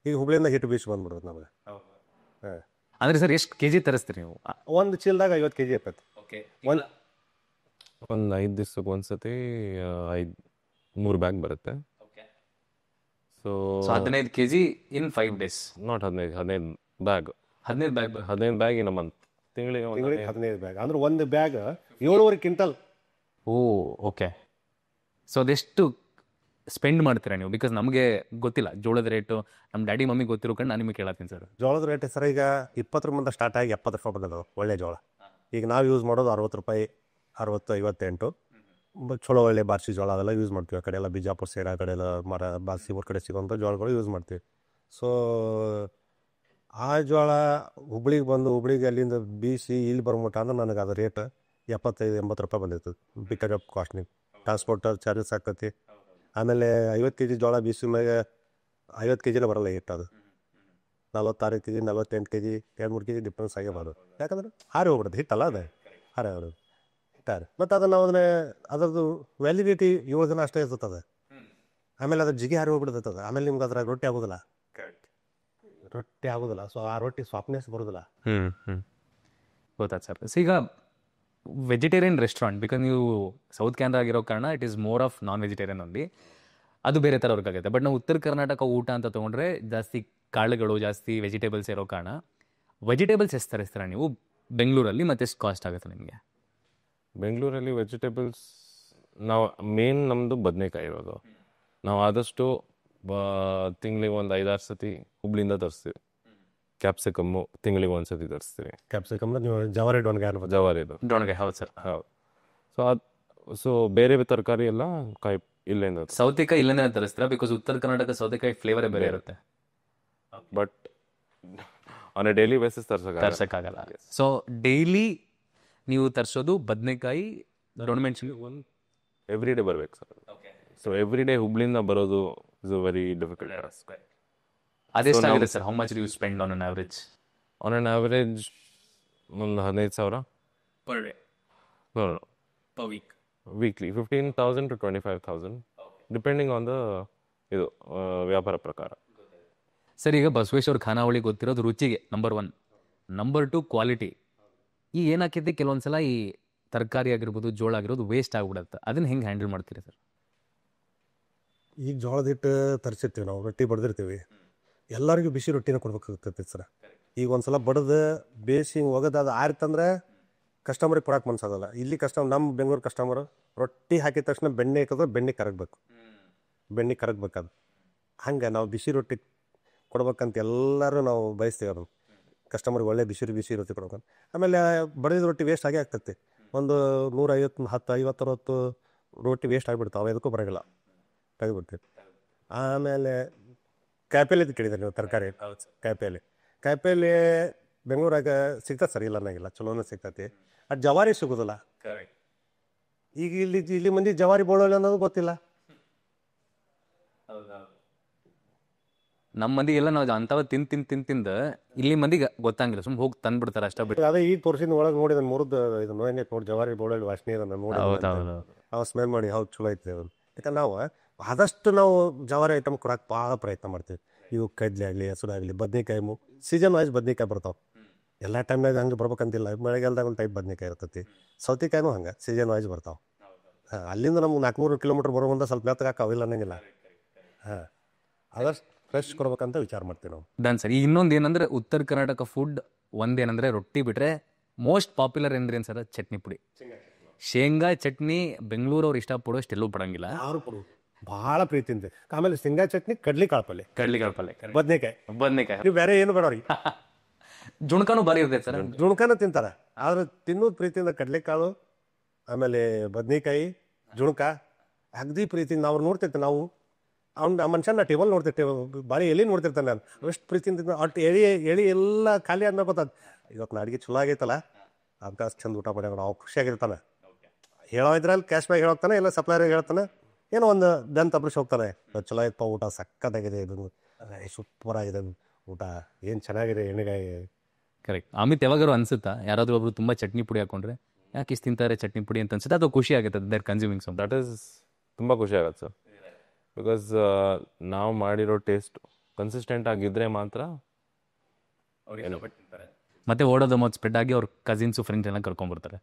ಈಗ ಹುಬ್ಳಿಯಿಂದ ಹಿಟ್ಟು ಬೀಸಿ ಬಂದ್ಬಿಡ್ತದೆ ನಮಗೆ. ಹಾಂ, ಅಂದರೆ ಸರ್ ಎಷ್ಟು ಕೆ ಜಿ ತರಿಸ್ತೀರಿ ನೀವು? ಒಂದು ಚೀಲದಾಗ 50 kg ಇರ್ತೈತಿ. ಒಂದು 5 ದಿವ್ಸಕ್ಕೆ ಒಂದ್ಸತಿ 3 ಬ್ಯಾಗ್ ಬರುತ್ತೆ. So 15 K G in 5 days? Not 15 bag. 15 bag in month, ತಿಂಗಳಿಗೆ 15 ಬ್ಯಾಗ್ ಅಂದ್ರೆ ಒಂದು ಬ್ಯಾಗ್ 7.5 ಕ್ವಿಂಟಲ್. ಓ, ಓಕೆ. ಸೊ ಅದೆಷ್ಟು ಸ್ಪೆಂಡ್ ಮಾಡ್ತೀರಾ ನೀವು? ಬಿಕಾಸ್ ನಮಗೆ ಗೊತ್ತಿಲ್ಲ ಜೋಳದ ರೇಟು, ನಮ್ಮ ಡ್ಯಾಡಿ ಮಮ್ಮಿ ಗೊತ್ತಿರೋ ಕಣ್ಣು ನಾನು ನಿಮಗೆ ಕೇಳತ್ತೀನಿ ಸರ್. ಜೋಳದ ರೇಟ್ ಸರ್ ಈಗ 20 ರೂಪಾಯಿಂದ ಸ್ಟಾರ್ಟ್ ಆಗಿ 70 ರೂಪಾಯಿ ಬಂದದ ಒಳ್ಳೆ ಜೋಳ. ಈಗ ನಾವು ಯೂಸ್ ಮಾಡೋದು 60 ರೂಪಾಯಿ, 60, 58. ಚಲೋ ಒಳ್ಳೆ ಬಾರ್ಸಿ ಜೋಳ ಅದೆಲ್ಲ ಯೂಸ್ ಮಾಡ್ತೀವಿ. ಆ ಕಡೆ ಎಲ್ಲ ಬಿಜಾಪುರ ಸೈಡ್, ಆ ಕಡೆ ಎಲ್ಲ ಬಾರ್ಸಿ ಊರ ಕಡೆ ಸಿಗೋಂಥ ಜೋಳಗಳು ಯೂಸ್ ಮಾಡ್ತೀವಿ. ಸೊ ಆ ಜೋಳ ಹುಬ್ಳಿಗೆ ಬಂದು, ಹುಬ್ಳಿಗೆ ಅಲ್ಲಿಂದ ಬೀಸಿ ಇಲ್ಲಿ ಬರ್ಮಟ್ಟ ಅಂದ್ರೆ ನನಗೆ ಅದು ರೇಟ್ 75-80 ರೂಪಾಯಿ ಬಂದಿರ್ತದೆ. ಬಿಕಾಸ್ ಆಫ್ ಕಾಸ್ಟ್ನಿಂಗ್, ಟ್ರಾನ್ಸ್ಪೋರ್ಟರ್ ಚಾರ್ಜಸ್ ಆಗ್ತೈತಿ. ಆಮೇಲೆ 50 kg ಜೋಳ ಬೀಸಿ ಮ್ಯಾಗ 50 kg ಬರಲ್ಲ ಹಿಟ್ಟು. ಅದು 46 kg, 48 kg, 2-3 kg ಡಿಫ್ರೆನ್ಸ್ ಆಗೇ ಬರೋದು. ಯಾಕಂದ್ರೆ ಹಾರಿ ಹೋಗ್ಬಿಡುತ್ತೆ ಹಿಟ್ಟಲ್ಲ, ಅದು ಹಾರಿ ಆಗೋದು ಹಿಟ್ಟಾರೆ. ಮತ್ತು ಅದನ್ನು ನಾವು ಅದರದ್ದು ವ್ಯಾಲಿಡಿಟಿ 7 ದಿನ ಅಷ್ಟೇ ಇರ್ತದೆ. ಆಮೇಲೆ ಅದ್ರ ಜಿಗಿ ಹಾರಿ ಹೋಗ್ಬಿಡ್ತದೆ. ಆಮೇಲೆ ನಿಮ್ಗೆ ಅದ್ರಾಗ ರೊಟ್ಟಿ ಆಗೋದಿಲ್ಲ. ಸೊ ಆ ರೊಟ್ಟಿ ಸಾಫ್ಟ್ನೆಸ್ ಬರೋದಿಲ್ಲ. ಗೊತ್ತಾಯ್ತು ಸರ್. ಸೊ ಈಗ ವೆಜಿಟೇರಿಯನ್ ರೆಸ್ಟೋರೆಂಟ್, ಬಿಕಾಸ್ ನೀವು ಸೌತ್ ಕ್ಯಾನರಾ ಆಗಿರೋ ಕಾರಣ it is more of non vegetarian ಅಲ್ಲಿ, ಅದು ಬೇರೆ ಥರ ವರ್ಕಾಗುತ್ತೆ. ಬಟ್ ನಾವು ಉತ್ತರ ಕರ್ನಾಟಕ ಊಟ ಅಂತ ತೊಗೊಂಡ್ರೆ ಜಾಸ್ತಿ ಕಾಳುಗಳು, ಜಾಸ್ತಿ ವೆಜಿಟೇಬಲ್ಸ್ ಇರೋ ಕಾರಣ ವೆಜಿಟೇಬಲ್ಸ್ ಎಷ್ಟು ತರಿಸ್ತೀರಾ ನೀವು ಬೆಂಗಳೂರಲ್ಲಿ, ಮತ್ತು ಎಷ್ಟು ಕಾಸ್ಟ್ ಆಗುತ್ತೆ ನಿಮಗೆ? ಬೆಂಗಳೂರಲ್ಲಿ ವೆಜಿಟೇಬಲ್ಸ್ ನಾವು ಮೇನ್ ನಮ್ಮದು ಬದನೆಕಾಯಿ ಇರೋದು. ನಾವು ಆದಷ್ಟು ತಿಂಗಳಿಗೆ ಒಂದು 5-6 ಸತಿ ಹುಬ್ಳಿಯಿಂದ ತರಿಸ್ತೀವಿ. ಕ್ಯಾಪ್ಸಿಕಮ್ಮು ತಿಂಗಳಿಗೆ ಒಂದ್ಸತಿ ತರಿಸ್ತೀವಿ. ಕ್ಯಾಪ್ಸಿಕಮ್ ನೀವು ಜವಾರಿ ಜವಾರಿದು ಡೊಣಗೆ. ಹೌದು ಸರ್, ಹೌದು. ಸೊ ಬೇರೆ ತರಕಾರಿ ಎಲ್ಲ ಇಲ್ಲಿಂದ. ಸೌತೆಕಾಯಿ ಇಲ್ಲೇ ತರಿಸ್ತೀರಾ? ಬಿಕಾಸ್ ಉತ್ತರ ಕರ್ನಾಟಕ ಸೌತೆಕಾಯಿ ಫ್ಲೇವರೇ ಬೇರೆ ಇರುತ್ತೆ. But on a daily basis ತರ್ಸಕ್ಕಾಗಲ್ಲ. ಸೊ ಡೈಲಿ ನೀವು ತರಿಸೋದು ಬದನೆಕಾಯಿ, ದೊಣ್ಣಮೆಣಸಿನ ಒಂದು ಎವ್ರಿ ಡೇ ಬರ್ಬೇಕು ಸರ್. ಸೊ ಎವ್ರಿ ಡೇ ಹುಬ್ಳಿಂದ ಬರೋದು ಇಸ್ ವೆರಿ ಡಿಫಿಕಲ್ಟ್. ಅದೆಷ್ಟಾಗಿದೆ sir? How much do you spend on an average? On an average ಒಂದು 15,000 per day, per week, weekly 15,000 to 25,000 depending on the ಇದು ವ್ಯಾಪಾರ ಪ್ರಕಾರ. ಸರ್, ಈಗ ಬಸವೇಶ್ವರ ಖಾನಾವಳಿ ಗೊತ್ತಿರೋದು ರುಚಿಗೆ ನಂಬರ್ 1, ನಂಬರ್ 2 ಕ್ವಾಲಿಟಿ. ಈ ಏನಾಕೈತಿ, ಕೆಲವೊಂದ್ಸಲ ಈ ತರಕಾರಿ ಆಗಿರ್ಬೋದು, ಜೋಳ ಆಗಿರೋದು ವೇಸ್ಟ್ ಆಗ್ಬಿಡುತ್ತೆ. ಅದನ್ನ ಹೆಂಗೆ ಹ್ಯಾಂಡಲ್ ಮಾಡ್ತೀರಿ ಸರ್? ಈಗ ಜೋಳದ ಹಿಟ್ಟು ತರಿಸಿರ್ತೀವಿ, ನಾವು ರೊಟ್ಟಿ ಬಡ್ದಿರ್ತೀವಿ, ಎಲ್ಲರಿಗೂ ಬಿಸಿ ರೊಟ್ಟಿನ ಕೊಡ್ಬೇಕಾಗ್ತೈತಿ ಸರ್. ಈಗ ಒಂದ್ಸಲ ಬಡ್ದು ಬೇಯಿಸಿ ಒಗದು ಅದು ಆರಿತಂದ್ರೆ ಕಸ್ಟಮರಿಗೆ ಕೊಡಕ್ಕೆ ಮನ್ಸಾಗಲ್ಲ. ಇಲ್ಲಿ ನಮ್ಮ ಬೆಂಗಳೂರು ಕಸ್ಟಮರು ರೊಟ್ಟಿ ಹಾಕಿದ ತಕ್ಷಣ ಬೆಣ್ಣೆ ಹಾಕಿದ್ರೆ ಬೆಣ್ಣೆ ಕರಗಬೇಕದು. ಹಂಗೆ ನಾವು ಬಿಸಿ ರೊಟ್ಟಿ ಕೊಡ್ಬೇಕಂತ ಎಲ್ಲರೂ ನಾವು ಬಯಸ್ತೀವಿ. ಅದನ್ನು ಕಸ್ಟಮರ್ಗೆ ಒಳ್ಳೆ ಬಿಸಿ ರೊಟ್ಟಿ ಕೊಡ್ಬೇಕಂತ. ಆಮೇಲೆ ಬಡಿದ ರೊಟ್ಟಿ ವೇಸ್ಟ್ ಆಗೇ ಆಗ್ತೈತಿ. ಒಂದು 150-50-60 ರೊಟ್ಟಿ ವೇಸ್ಟ್ ಆಗಿಬಿಡ್ತಾವೆ, ಅದಕ್ಕೂ ಬರೋಂಗಿಲ್ಲ, ತೆಗೆದುಬಿಡ್ತೀವಿ. ಆಮೇಲೆ ಕಾಯಿಪಲ್ಲೆ ಕೇಳಿದ್ದಾರೆ ನೀವು, ತರಕಾರಿ ಕಾಯಿಪಲ್ಲೆ ಬೆಂಗಳೂರಾಗ ಸಿಗ್ತದೆ ಸರ್, ಇಲ್ಲ ಅನ್ನಂಗಿಲ್ಲ, ಚಲೋನೇ ಸಿಗ್ತೈತಿ. ಅದು ಜವಾರಿ ಸಿಗೋದಿಲ್ಲ. ಈಗ ಇಲ್ಲಿ ಮಂದಿ ಜವಾರಿ ಬೋಳೋಲ್ಲ ಅನ್ನೋದು ಗೊತ್ತಿಲ್ಲ. ನಮ್ಮ ಮಂದಿಗೆಲ್ಲ ನಾವು ಅಂಥವು ತಿಂದು ಇಲ್ಲಿ ಮಂದಿಗೆ ಗೊತ್ತಾಗಿಲ್ಲ, ಸುಮ್ಮನೆ ಹೋಗಿ ತಂದ್ಬಿಡ್ತಾರೆ ಅಷ್ಟೇ. ಬಿಟ್ಟು ಅದೇ ಈಗ ತೋರಿಸಿದ ಒಳಗೆ ನೋಡಿ ನಾನು ಇದು ನೋಡಿ ಜವಾರಿ ಬೋಳಲ್ಲಿ ವಾಸನೆ ಇದನ್ನು ನೋಡಿ ಅವು ಸ್ಮೆಲ್ ಮಾಡಿ ಹೌದು ಚಲೋ ಐತೆ ಅದನ್ನು. ಯಾಕಂದ್ರೆ ನಾವು ಆದಷ್ಟು ನಾವು ಜವಾರಿ ಐಟಮ್ ಕೊಡೋಕೆ ಭಾಳ ಪ್ರಯತ್ನ ಮಾಡ್ತೀವಿ. ಇವು ಕಡ್ಲೆ ಆಗಲಿ, ಹೆಸರು ಆಗಲಿ, ಬದ್ನೆಕಾಯಿ ಸೀಸನ್ ವೈಸ್ ಬದ್ನೆಕಾಯಿ ಬರ್ತಾವೆ. ಎಲ್ಲ ಟೈಮ್ನಾಗ ಹಂಗೆ ಬರ್ಬೇಕಂತಿಲ್ಲ. ಮಳೆಗಾಲದಾಗ ಒಂದು ಟೈಪ್ ಬದ್ನೆಕಾಯಿ ಇರ್ತೈತಿ, ಸೌತೆಕಾಯಿನೂ ಹಂಗೆ ಸೀಸನ್ ವೈಸ್ ಬರ್ತಾವೆ. ಅಲ್ಲಿಂದ ನಮ್ಗೆ 400 ಕಿಲೋಮೀಟ್ರ್ ಬರೋವಂದ ಸ್ವಲ್ಪ ಮೆತ್ತಗೆ ಅವಿಲ್ಲ ಅನ್ನಂಗಿಲ್ಲ. ಹಾಂ, ಆದಷ್ಟು ಫ್ರೆಶ್ ಕೊಡ್ಬೇಕಂತ ವಿಚಾರ ಮಾಡ್ತೀವಿ ನಾವು. Done sir. ಈಗ ಇನ್ನೊಂದು ಏನಂದ್ರೆ ಉತ್ತರ ಕರ್ನಾಟಕ ಫುಡ್ ಒಂದೇನಂದ್ರೆ ರೊಟ್ಟಿ ಬಿಟ್ರೆ ಮೋಸ್ಟ್ ಪಾಪ್ಯುಲರ್ ಅಂದ್ರೆ ಏನು ಸರ್? ಚಟ್ನಿ ಪುಡಿ. ಶೇಂಗಾ ಚಟ್ನಿ ಬೆಂಗಳೂರವ್ರು ಇಷ್ಟಪಡೋಷ್ಟು ಎಲ್ಲೂ ಪಡಂಗಿಲ್ಲ. ಯಾರು ಕೊಡು ಭಾಳ ಪ್ರೀತಿಯಿಂದ. ಆಮೇಲೆ ಶೇಂಗಾ ಚಟ್ನಿ, ಕಡ್ಲಿಕಾಳು ಪಲ್ಯ, ಕಡ್ಲಿಕಾಳು ಪಲ್ಯ, ಬದ್ನೆಕಾಯಿ. ಬದ್ನೆಕಾಯಿ, ಬೇರೆ ಏನು ಬೇಡ ಅವ್ರಿಗೆ. ಜುಣ್ಕಾನು ಭಾರಿ ಇರ್ತೈತೆ ಸರ್. ಜುಣ್ಕಾನ ತಿಂತಾರೆ, ಆದ್ರೆ ತಿನ್ನೋದು ಪ್ರೀತಿಯಿಂದ ಕಡ್ಲೆಕಾಳು, ಆಮೇಲೆ ಬದ್ನೆಕಾಯಿ, ಜುಣ್ಕ ಅಗದಿ ಪ್ರೀತಿಯಿಂದ ನಾವು ನೋಡ್ತಿರ್ತೀವಿ. ನಾವು ಆ ಮನುಷ್ಯನ ಟೇಬಲ್ ನೋಡ್ತಿರ್ತೇವೆ, ಭಾರಿ ಎಲ್ಲಿ ನೋಡ್ತಿರ್ತಾನೆ ನಾನು. ಎಷ್ಟು ಪ್ರೀತಿಯಿಂದ ಅಷ್ಟು ಎಳಿ ಎಲ್ಲ ಖಾಲಿ ಆದ್ಮೇಲೆ ಗೊತ್ತಾದ ಇವತ್ತು ನಾ ಅಡುಗೆ ಚಲೋ ಆಗೈತಲ್ಲ ಅಂತ. ಅಷ್ಟು ಚಂದ ಊಟ ಮಾಡ್ಯಾವ, ನಾವು ಖುಷಿಯಾಗಿರ್ತಾನೆ. ಹೇಳೋ ಇದ್ರಲ್ಲಿ ಕ್ಯಾಶ್ ಬ್ಯಾಗ್ ಹೇಳ್ತಾನೆ, ಇಲ್ಲ ಸಪ್ಲೈರಿಗೆ ಹೇಳ್ತಾನೆ, ಏನೋ ಒಂದು ದನ್ ತಪ್ಪಿಸಿ ಹೋಗ್ತಾನೆ. ಚಲೋ ಆಯ್ತಪ್ಪ ಊಟ, ಸಕ್ಕತ್ತಾಗಿದೆ, ಇದು ಸೂಪರ್ ಆಗಿದೆ ಊಟ, ಏನು ಚೆನ್ನಾಗಿದೆ ಎಣ್ಣೆಗಾಯಿ. ಕರೆಕ್ಟ್. ಅಮಿತ್ ಯಾವಾಗಾರು ಅನ್ಸುತ್ತಾ ಯಾರಾದರೂ ಒಬ್ರು ತುಂಬ ಚಟ್ನಿ ಪುಡಿ ಹಾಕೊಂಡ್ರೆ ಯಾಕೆ ಇಷ್ಟು ತಿಂತಾರೆ ಚಟ್ನಿ ಪುಡಿ ಅಂತ ಅನ್ಸುತ್ತೆ? ಅಥವಾ ಖುಷಿ ಆಗುತ್ತೆ there consuming some? That is ತುಂಬ ಖುಷಿ ಆಗುತ್ತೆ ಸರ್. ಬಿಕಾಸ್ ನಾವು ಮಾಡಿರೋ ಟೇಸ್ಟ್ ಕನ್ಸಿಸ್ಟೆಂಟ್ ಆಗಿದ್ದರೆ ಮಾತ್ರ ಮತ್ತೆ ಓಡೋದು ಮತ್ತು ಸ್ಪ್ರೆಡ್ ಆಗಿ ಅವ್ರ ಕಸಿನ್ಸು ಫ್ರೆಂಡ್ಸ್ ಎಲ್ಲ ಕರ್ಕೊಂಡ್ಬರ್ತಾರೆ.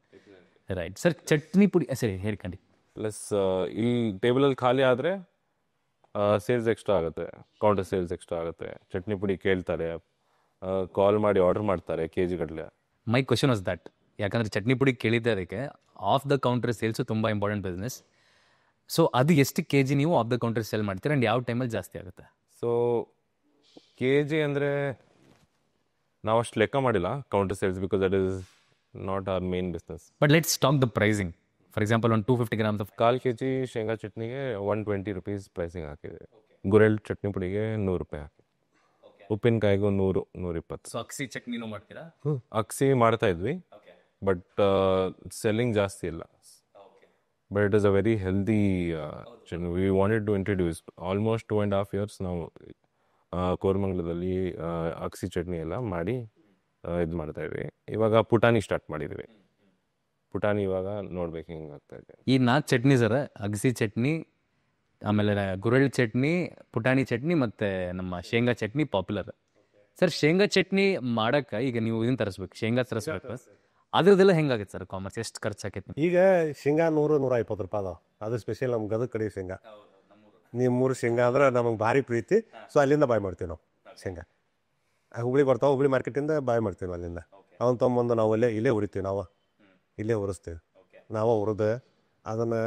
Right sir. ಚಟ್ನಿ ಪುಡಿ ಸರಿ ಹೇಳ್ಕೊಂಡು ಪ್ಲಸ್ ಇಲ್ಲಿ ಟೇಬಲಲ್ಲಿ ಖಾಲಿ ಆದರೆ ಸೇಲ್ಸ್ ಎಕ್ಸ್ಟ್ರಾ ಆಗುತ್ತೆ, ಕೌಂಟರ್ ಸೇಲ್ಸ್ ಎಕ್ಸ್ಟ್ರಾ ಆಗುತ್ತೆ. ಚಟ್ನಿ ಪುಡಿ ಕೇಳ್ತಾರೆ, ಕಾಲ್ ಮಾಡಿ ಆರ್ಡರ್ ಮಾಡ್ತಾರೆ KG ಗಟ್ಟಲೆ. My question was that. ಯಾಕಂದರೆ ಚಟ್ನಿ ಪುಡಿ ಕೇಳಿದ್ದೆ ಅದಕ್ಕೆ. ಆಫ್ ದ ಕೌಂಟರ್ ಸೇಲ್ಸು ತುಂಬ ಇಂಪಾರ್ಟೆಂಟ್ ಬಿಸ್ನೆಸ್. ಸೊ ಅದು ಎಷ್ಟು KG ನೀವು ಆಫ್ ದ ಕೌಂಟರ್ ಸೇಲ್ ಮಾಡ್ತೀರಾ ಆ್ಯಂಡ್ ಯಾವ ಟೈಮಲ್ಲಿ ಜಾಸ್ತಿ ಆಗುತ್ತೆ? ಸೊ KG ಅಂದರೆ ನಾವು ಅಷ್ಟು ಲೆಕ್ಕ ಮಾಡಿಲ್ಲ counter sales, because that is not our main business. But let's talk the pricing. For example ಒಂದು 250 ಗ್ರಾಮ್ಸ್ ಆಫ್ 1/4 kg ಶೇಂಗಾ ಚಟ್ನಿಗೆ 120 rupees ಪ್ರೈಸಿಂಗ್ ಹಾಕಿದೆ. ಗುರೆಳ್ ಚಟ್ನಿ ಪುಡಿಗೆ 100 ರೂಪಾಯಿ ಹಾಕಿ, ಉಪ್ಪಿನಕಾಯಿಗೂ 100-120. ಸೊ ಅಕ್ಸಿ ಚಟ್ನಿನೂ ಮಾಡ್ತೀರಾ? ಅಕ್ಸಿ ಮಾಡ್ತಾ ಇದ್ವಿ, ಬಟ್ ಸೆಲ್ಲಿಂಗ್ ಜಾಸ್ತಿ ಇಲ್ಲ. But it is a very healthy chutney. We wanted to introduce almost 2.5 years ನಾವು ಕೋರಮಂಗಲದಲ್ಲಿ ಅಕ್ಸಿ ಚಟ್ನಿ ಎಲ್ಲ ಮಾಡಿ ಇದು ಮಾಡ್ತಾಯಿದ್ವಿ. ಇವಾಗ ಪುಟಾಣಿ ಸ್ಟಾರ್ಟ್ ಮಾಡಿದ್ವಿ. ಪುಟಾಣಿ ಇವಾಗ ನೋಡ್ಬೇಕು ಹಿಂಗೆ ಆಗ್ತಾ ಇದೆ. ಈ 4 ಚಟ್ನಿ ಸರ್, ಅಗಸಿ ಚಟ್ನಿ, ಆಮೇಲೆ ಗುರೆಳ್ ಚಟ್ನಿ, ಪುಟಾಣಿ ಚಟ್ನಿ ಮತ್ತು ನಮ್ಮ ಶೇಂಗಾ ಚಟ್ನಿ ಪಾಪ್ಯುಲರ್. ಸರ್ ಶೇಂಗಾ ಚಟ್ನಿ ಮಾಡೋಕ್ಕೆ ಈಗ ನೀವು ಇದನ್ನು ತರಿಸ್ಬೇಕು, ಶೇಂಗಾ ತರಿಸ್ಬೇಕು. ಅದ್ರದ್ದೆಲ್ಲ ಹೆಂಗಾಗುತ್ತೆ ಸರ್ ಕಾಮರ್ಸ್? ಎಷ್ಟು ಖರ್ಚು ಆಕೈತಿ? ಈಗ ಶೇಂಗಾ 100-120 ರೂಪಾಯಿ ಅದಾವ. ಅದು ಸ್ಪೆಷಲ್ ನಮ್ಮ ಗದಗ ಕಡೆ ಶೇಂಗಾ. ನಿಮ್ಮೂರು ಶೇಂಗಾ ಅಂದ್ರೆ ನಮಗೆ ಭಾರಿ ಪ್ರೀತಿ. ಸೊ ಅಲ್ಲಿಂದ ಬಾಯ್ ಮಾಡ್ತೀವಿ ನಾವು ಶೇಂಗಾ. ಹುಬ್ಳಿ ಬರ್ತಾವೆ, ಹುಬ್ಳಿ ಮಾರ್ಕೆಟಿಂದ ಬಾಯ್ ಮಾಡ್ತೀವಿ ಅಲ್ಲಿಂದ. ಅವನು ತೊಗೊಂಬಂದು ನಾವು ಇಲ್ಲೇ ಹುರಿತೀವಿ, ನಾವು ಇಲ್ಲೇ ಹುರಿಸ್ತೀವಿ. ನಾವು ಹುರಿದು ಅದನ್ನು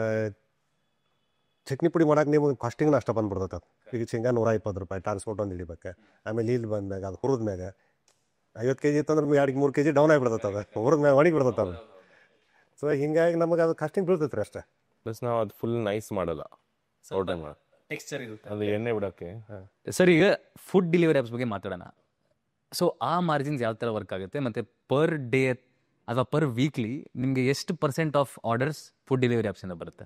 ಚಟ್ನಿ ಪುಡಿ ಮಾಡೋಕೆ ನಿಮ್ಗೆ ಕಾಸ್ಟಿಂಗ್ನ ಅಷ್ಟ ಬಂದ್ಬಿಡ್ತೈತೆ. ಈಗ ಶೇಂಗಾ 120 ರೂಪಾಯಿ ಟ್ರಾನ್ಸ್ಪೋರ್ಟ್ ಒಂದು ಹಿಡಿಬೇಕು. ಆಮೇಲೆ ಇಲ್ಲಿ ಬಂದ್ಮ್ಯಾಗ ಅದು ಹುರಿದ ಮ್ಯಾಗ 50 kg ಇತ್ತಂದ್ರೆ 2-3 kg ಡೌನ್ ಆಗಿಬಿಡ್ತೈತೆ. ಅದು ಹುರಿದ ಮ್ಯಾಗ ಒಣಗಿ ಬಿಡ್ತೈತೆ ಅದು. ಸೊ ಹಿಂಗಾಗಿ ನಮಗೆ ಅದು ಕಾಸ್ಟಿಂಗ್ ಬೀಳ್ತೈತೆ ರೀ ಅಷ್ಟೇ. ಪ್ಲಸ್ ನಾವು ಅದು ಫುಲ್ ನೈಸ್ ಮಾಡಲ್ಲ, ಔಟ್ ಮಾಡಿ ಟೆಕ್ಸ್ಚರ್ ಇರುತ್ತೆ ಅದು ಎಣ್ಣೆ ಬಿಡೋಕ್ಕೆ. ಸರ್ ಈಗ ಫುಡ್ ಡೆಲಿವರಿ ಆ್ಯಪ್ಸ್ ಬಗ್ಗೆ ಮಾತಾಡೋಣ. ಸೊ ಆ ಮಾರ್ಜಿನ್ಸ್ ಯಾವ ಥರ ವರ್ಕ್ ಆಗುತ್ತೆ, ಮತ್ತು ಪರ್ ಡೇ ಅಥವಾ ಪರ್ ವೀಕ್ಲಿ ನಿಮಗೆ ಎಷ್ಟು % ಆಫ್ ಆರ್ಡರ್ಸ್ ಫುಡ್ ಡೆಲಿವರಿ ಆ್ಯಪ್ಸಿಂದ ಬರುತ್ತೆ?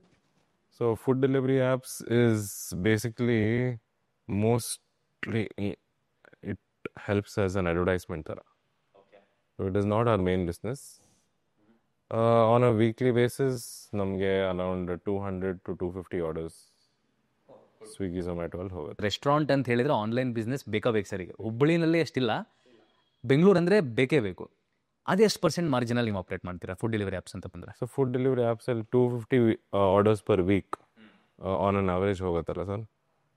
So food delivery apps is basically mostly it helps as an advertisement ಥರ. So it is not our main business. On a weekly basis ನಮಗೆ around 200-250 orders Swiggy Zomato ಅಲ್ಲಿ ಹೋಗುತ್ತೆ. Restaurant ಅಂತ ಹೇಳಿದರೆ ಆನ್ಲೈನ್ ಬಿಸ್ನೆಸ್ ಬೇಕು sir. ಈಗ ಹುಬ್ಬಳ್ಳಿನಲ್ಲಿ ಅಷ್ಟಿಲ್ಲ, ಬೆಂಗಳೂರು ಅಂದರೆ ಬೇಕೇ ಬೇಕು. ಅದು ಎಷ್ಟು % ಮಾರ್ಜಿನಲ್ಲಿ ನೀವು ಆಪ್ರೇಟ್ ಮಾಡ್ತೀರಾ ಫುಡ್ ಡೆಲಿವರಿ ಆ್ಯಪ್ಸ್ ಅಂತ ಬಂದರೆ? ಸೊ ಫುಡ್ ಡೆಲಿವರಿ ಆ್ಯಪ್ಸಲ್ಲಿ 250 orders per week on an average ಹೋಗುತ್ತಲ್ಲ sir.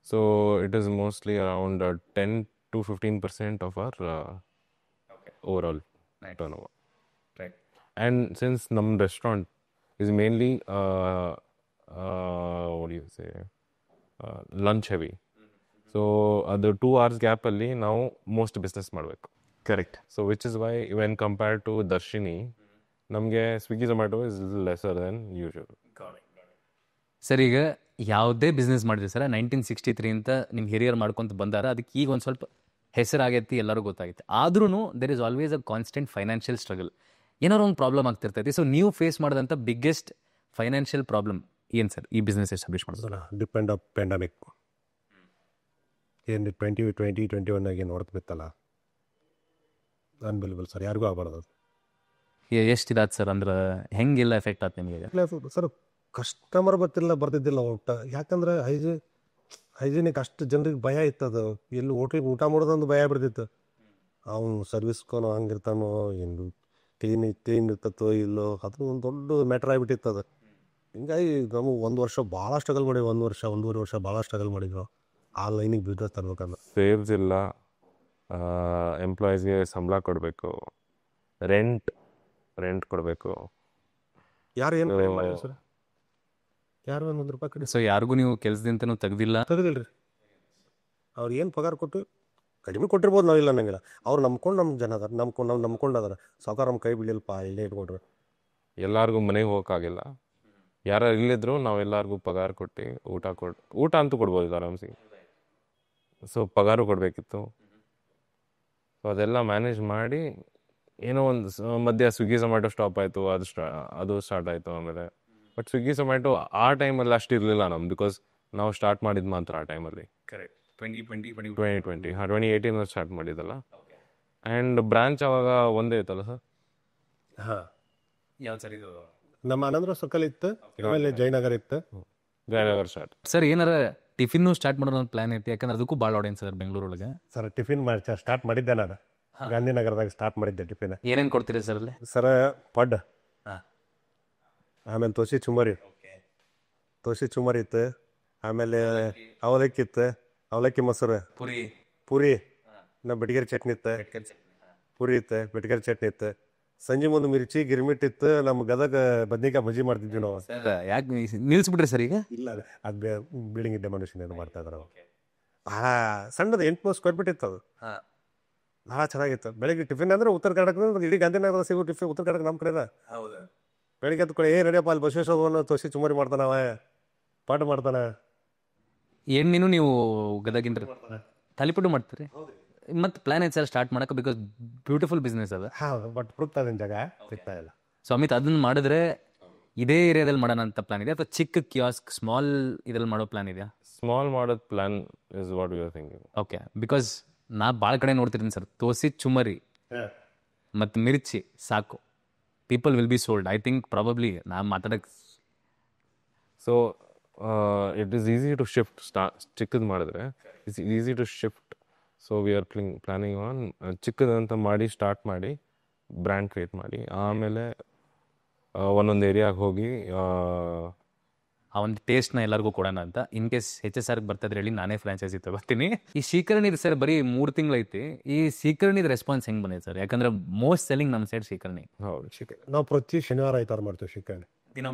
So it is mostly around 10-15% of our overall turnover. And since ನಮ್ಮ restaurant is mainly what you say lunch heavy, so ಅದು 2 hours ಗ್ಯಾಪಲ್ಲಿ ನಾವು most business ಮಾಡಬೇಕು. Correct. So which is why when compared to Darshini ನಮಗೆ Swiggy Zomato is lesser than usual. Sir ಈಗ ಯಾವುದೇ business ಮಾಡಿದ್ರೆ sir 1963 ಅಂತ ನಿಮ್ಮ ಹಿರಿಯರು ಮಾಡ್ಕೊತ ಬಂದಾರ, ಅದಕ್ಕೆ ಈಗ ಒಂದು ಸ್ವಲ್ಪ ಹೆಸರಾಗೈತಿ, ಎಲ್ಲರೂ ಗೊತ್ತಾಗೈತೆ. ಆದ್ರೂ there is always a constant financial struggle, ಏನಾದ್ರು ಒಂದು ಪ್ರಾಬ್ಲಮ್ ಆಗ್ತಿರ್ತೈತಿ. ಸೊ ನೀವು ಫೇಸ್ ಮಾಡಿದಂಥ ಬಿಗ್ಗೆಸ್ಟ್ ಫೈನಾನ್ಷಿಯಲ್ ಪ್ರಾಬ್ಲಮ್ ಏನು ಸರ್ ಈ ಬಿಸ್ನೆಸ್ ಎಸ್ಟಾಬ್ಲಿಷ್ ಮಾಡೋದು? ಡಿಪೆಂಡ್ ಆಫ್ ಪ್ಯಾಂಡಮಿಕ್ ಏನು 2020-21 ಏನು ಹೊರತು ಬಿತ್ತಲ್ಲ, ಅನ್ಬಿಲಿಬಲ್ ಸರ್, ಯಾರಿಗೂ ಆಗಬಾರ್ದು. ಎಷ್ಟು ಇದಾಯ್ತು ಸರ್? ಅಂದ್ರೆ ಹೆಂಗೆಲ್ಲ ಎಫೆಕ್ಟ್ ಆಯ್ತು ನಿಮಗೆ? ಸರ್ ಕಸ್ಟಮರ್ ಬರ್ತಿದ್ದಿಲ್ಲ ಊಟ. ಯಾಕಂದ್ರೆ ಹೈಜಿನಿಕ್ ಅಷ್ಟು ಜನರಿಗೆ ಭಯ ಇತ್ತದು. ಎಲ್ಲಿ ಹೋಟ್ಲಿಗೆ ಊಟ ಮಾಡೋದೊಂದು ಭಯ ಬಿಡ್ತಿತ್ತು. ಅವ್ನು ಸರ್ವಿಸ್ಕೋನೋ ಹಂಗಿರ್ತಾನೋ, ಏನು ಕ್ಲೀನ್ ಇರ್ತತ್ತೋ ಇಲ್ಲೋ, ಅದು ಒಂದು ದೊಡ್ಡ ಮ್ಯಾಟ್ರ್ ಆಗಿಬಿಟ್ಟಿತ್ತು. ಅದು ಹಿಂಗಾಗಿ ನಾವು ಒಂದು ವರ್ಷ ಭಾಳ ಸ್ಟ್ರಗಲ್ ಮಾಡಿವಿ, ಒಂದೂವರೆ ವರ್ಷ ಭಾಳ ಸ್ಟ್ರಗಲ್ ಮಾಡಿದ್ವಿ ಆ ಲೈನಿಗೆ ಬಿಸ್ನೆಸ್ ತರ್ಬೇಕಂದ್ರೆ. ಸೇವ್ಸ್ ಇಲ್ಲ, ಎಂಪ್ಲಾಯೀಸ್ಗೆ ಸಂಬಳ ಕೊಡಬೇಕು, ರೆಂಟ್ ಕೊಡಬೇಕು. ಯಾರು ಏನು ಸರ್, ಯಾರು ಒಂದು ರೂಪಾಯಿ ಕಡಿಮೆ ಸೊ ಯಾರಿಗೂ ನೀವು ಕೆಲಸದಿಂದನೂ ತೆಗ್ದಿಲ್ಲ? ತೆಗೆದಿಲ್ಲ ರೀ. ಅವ್ರು ಏನು ಪಗಾರ ಕೊಟ್ಟು ಕಡಿಮೆ ಕೊಟ್ಟಿರ್ಬೋದು, ನಾವಿಲ್ಲ ಅನ್ನಂಗಿಲ್ಲ. ಅವ್ರು ನಂಬ್ಕೊಂಡು ನಮ್ಮ ಜನ ಅದಾರ, ನಂಬ್ಕೊಂಡು ಅದಾರ. ಸಾವುಕಾರ ನಮ್ಮ ಕೈ ಬಿಡಲಿಲ್ಲಪ್ಪ, ಇಲ್ಲೇ ಇಟ್ಕೊಡ್ರಿ. ಎಲ್ಲರಿಗೂ ಮನೆಗೆ ಹೋಗೋಕ್ಕಾಗಿಲ್ಲ. ಯಾರು ಇಲ್ಲಿದ್ರು ನಾವೆಲ್ಲರಿಗೂ ಪಗಾರ ಕೊಟ್ಟು ಊಟ ಅಂತೂ ಕೊಡ್ಬೋದು ಆರಾಮ್ಸಿ. ಸೊ ಪಗಾರು ಕೊಡಬೇಕಿತ್ತು. ಸೊ ಅದೆಲ್ಲ ಮ್ಯಾನೇಜ್ ಮಾಡಿ ಏನೋ ಒಂದು ಮಧ್ಯ ಸ್ವಿಗ್ಗಿ ಝೊಮ್ಯಾಟೊ ಸ್ಟಾಪ್ ಆಯಿತು, ಅದು ಸ್ಟಾರ್ಟ್ ಆಯಿತು ಆಮೇಲೆ. ಬಟ್ ಸ್ವಿಗ್ಗಿ ಝೊಮ್ಯಾಟೊ ಆ ಟೈಮಲ್ಲಿ ಅಷ್ಟು ಇರಲಿಲ್ಲ ನಮ್ದು, ಬಿಕಾಸ್ ನಾವು ಸ್ಟಾರ್ಟ್ ಮಾಡಿದ್ದು ಮಾತ್ರ ಆ ಟೈಮಲ್ಲಿ. ಕರೆಕ್ಟ್ 2020 2018 ಸ್ಟಾರ್ಟ್ ಮಾಡಿದ್ದಲ್ಲ. ಆ್ಯಂಡ್ ಬ್ರಾಂಚ್ ಅವಾಗ ಒಂದೇ ಇತ್ತಲ್ಲ ಸರ್? ಹಾಂ, ಯಾವ್ದು ಸರ್ ಇದು? ನಮ್ಮ ಆನಂದ್ರ ಸರ್ಕಲ್ ಇತ್ತು, ಆಮೇಲೆ ಜಯನಗರ ಇತ್ತು, ಜಯನಗರ್ ಸ್ಟಾರ್ಟ್. ಸರ್ ಏನಾರ ಟಿಫಿನ್ನು ಸ್ಟಾರ್ಟ್ ಮಾಡೋ ಒಂದು ಪ್ಲಾನ್ ಐತಿ? ಯಾಕಂದ್ರೆ ಅದಕ್ಕೂ ಭಾಳ ಆಡಿಯನ್ಸ್ ಸರ್ ಬೆಂಗಳೂರೊಳಗೆ. ಸರ್ ಟಿಫಿನ್ ಸ್ಟಾರ್ಟ್ ಮಾಡಿದ್ದೆ ನಾನು, ಗಾಂಧಿನಗರದಾಗ ಸ್ಟಾರ್ಟ್ ಮಾಡಿದ್ದೆ ಟಿಫಿನ್. ಏನೇನು ಕೊಡ್ತೀರಿ ಸರ್ ಅಲ್ಲಿ? ಸರ ಪಡ್, ಹಾಂ, ಆಮೇಲೆ ತೋಸಿ ಚುಮರಿ ಇತ್ತು, ಆಮೇಲೆ ಅವಲಕ್ಕಿ ಇತ್ತು, ಅವಲಕ್ಕಿ ಮೊಸರು, ಪೂರಿ, ನಮ್ಮ ಬೆಟಗೇರಿ ಚಟ್ನಿ ಇತ್ತು, ಪೂರಿ ಇತ್ತು, ಬೆಟಗೇರಿ ಚಟ್ನಿ ಇತ್ತು. ಸಂಜೆ ಮುಂದೆ ಮಿರ್ಚಿ ಗಿರ್ಮಿಟ್ ಇತ್ತು. ನಮ್ಮ ಗದಗ ಬದ್ನಿಕಾಯಿ ಬಜ್ಜಿ ಮಾಡ್ತಿದ್ವಿ ನಾವು. ಸರ್ ಯಾಕೆ ನಿಲ್ಲಿಸ್ಬಿಟ್ರಿ ಸರ್ ಈಗ? ಇಲ್ಲ, ಅದು ಬಿಲ್ಡಿಂಗ್ ಡೆಮಾಲಿಷನ್ ಏನು ಮಾಡ್ತಾ ಇದ್ದಾರೆ ಅವ್ರು. ಸಣ್ಣದು 800 ಸ್ಕ್ವೇರ್ ಫೀಟ್ ಇತ್ತು ಅದು. ಭಾಳ ಚೆನ್ನಾಗಿತ್ತು. ಬೆಳಗ್ಗೆ ಟಿಫಿನ್ ಅಂದರೆ ಉತ್ತರ ಕರ್ನಾಟಕದ ಇಡೀ ಗಾಂಧಿನಗರದ ಸಿಗೋ ಟಿಫಿನ್ ಉತ್ತರ ಕರ್ನಾಟಕ ನಮ್ಮ ಕಡೆ ಇದೆ. ಹೌದು. ಬೆಳಿಗ್ಗೆ ಎದ್ದು ಕಡೆ ನಡಿಯಪ್ಪ ಅಲ್ಲಿ ಬಸವೇಶ್ವರವನ್ನು ತೋಸಿ ಚುಮರಿ ಮಾಡ್ತಾನೆ, ಅವ ಪಡ್ ಮಾಡ್ತಾನೆ. ಎಣ್ಣೆನೂ ನೀವು ಗದಗಿಂದ ತಾಲಿಪಟ್ಟು ಮಾಡ್ತೀರಿ? ಮತ್ತು ಪ್ಲಾನ್ ಐತೆ ಸರ್ ಸ್ಟಾರ್ಟ್ ಮಾಡೋಕೆ, ಬಿಕಾಸ್ ಬ್ಯೂಟಿಫುಲ್ ಬಿಸ್ನೆಸ್ ಅದ. ಹೌದು, ಬಟ್ ಪುರ್ತದ ಜಾಗ ಸಿಗ್ತಾ ಇಲ್ಲ. ಸೊ ಅಮಿತ್, ಅದನ್ನು ಮಾಡಿದ್ರೆ ಇದೇ ಏರಿಯಾದಲ್ಲಿ ಮಾಡೋಣ ಅಂತ ಪ್ಲಾನ್ ಇದೆ, ಅಥವಾ ಚಿಕ್ಕ ಕಿಯಾಸ್ಕ್ ಸ್ಮಾಲ್ ಇದ್ರಲ್ಲಿ ಮಾಡೋ ಪ್ಲಾನ್ ಇದೆಯಾ? ಸ್ಮಾಲ್ ಮಾಡೋದು plan is what you are thinking. Okay, because ನಾ ಭಾಳ ಕಡೆ ನೋಡ್ತಿದ್ದೀನಿ ಸರ್, ತೋಸಿ ಚುಮರಿ ಮತ್ತು ಮಿರ್ಚಿ ಸಾಕು, people will be sold. I think probably ನಾ ಮಾತಾಡೋಕ್ಕೆ. So it is easy to shift. ಚಿಕ್ಕದು ಮಾಡಿದ್ರೆ it's easy to shift. So we are planning on ಚಿಕ್ಕದಂತ ಮಾಡಿ ಸ್ಟಾರ್ಟ್ ಮಾಡಿ ಬ್ರ್ಯಾಂಡ್ ಕ್ರಿಯೇಟ್ ಮಾಡಿ, ಆಮೇಲೆ ಒಂದೊಂದು ಏರಿಯಾಗೆ ಹೋಗಿ ಆ ಒಂದು ಟೇಸ್ಟ್ನ ಎಲ್ಲರಿಗೂ ಕೊಡೋಣ ಅಂತ. ಇನ್ ಕೇಸ್ HSRಗೆ ಬರ್ತಾಯಿದ್ರೆ ಹೇಳಿ, ನಾನೇ ಫ್ರಾಂಚೈಸಿ ತಗೋತೀನಿ. ಈ ಶೀಕರ್ಣಿದು ಸರ್ ಬರೀ 3 ತಿಂಗಳೈತಿ. ಈ ಶೀಕರ್ಣಿದ ರೆಸ್ಪಾನ್ಸ್ ಹೆಂಗೆ ಬಂದಿದೆ ಸರ್? ಯಾಕಂದ್ರೆ ಮೋಸ್ಟ್ ಸೆಲ್ಲಿಂಗ್ ನಮ್ಮ ಸೈಡ್ ಶೀಕರ್ಣಿ. ಹೌದು, ನಾವು ಪ್ರತಿ ಶನಿವಾರ ಐತಾರು ಮಾಡ್ತೀವಿ ಶೀಕರ್ಣಿ. ದಿನ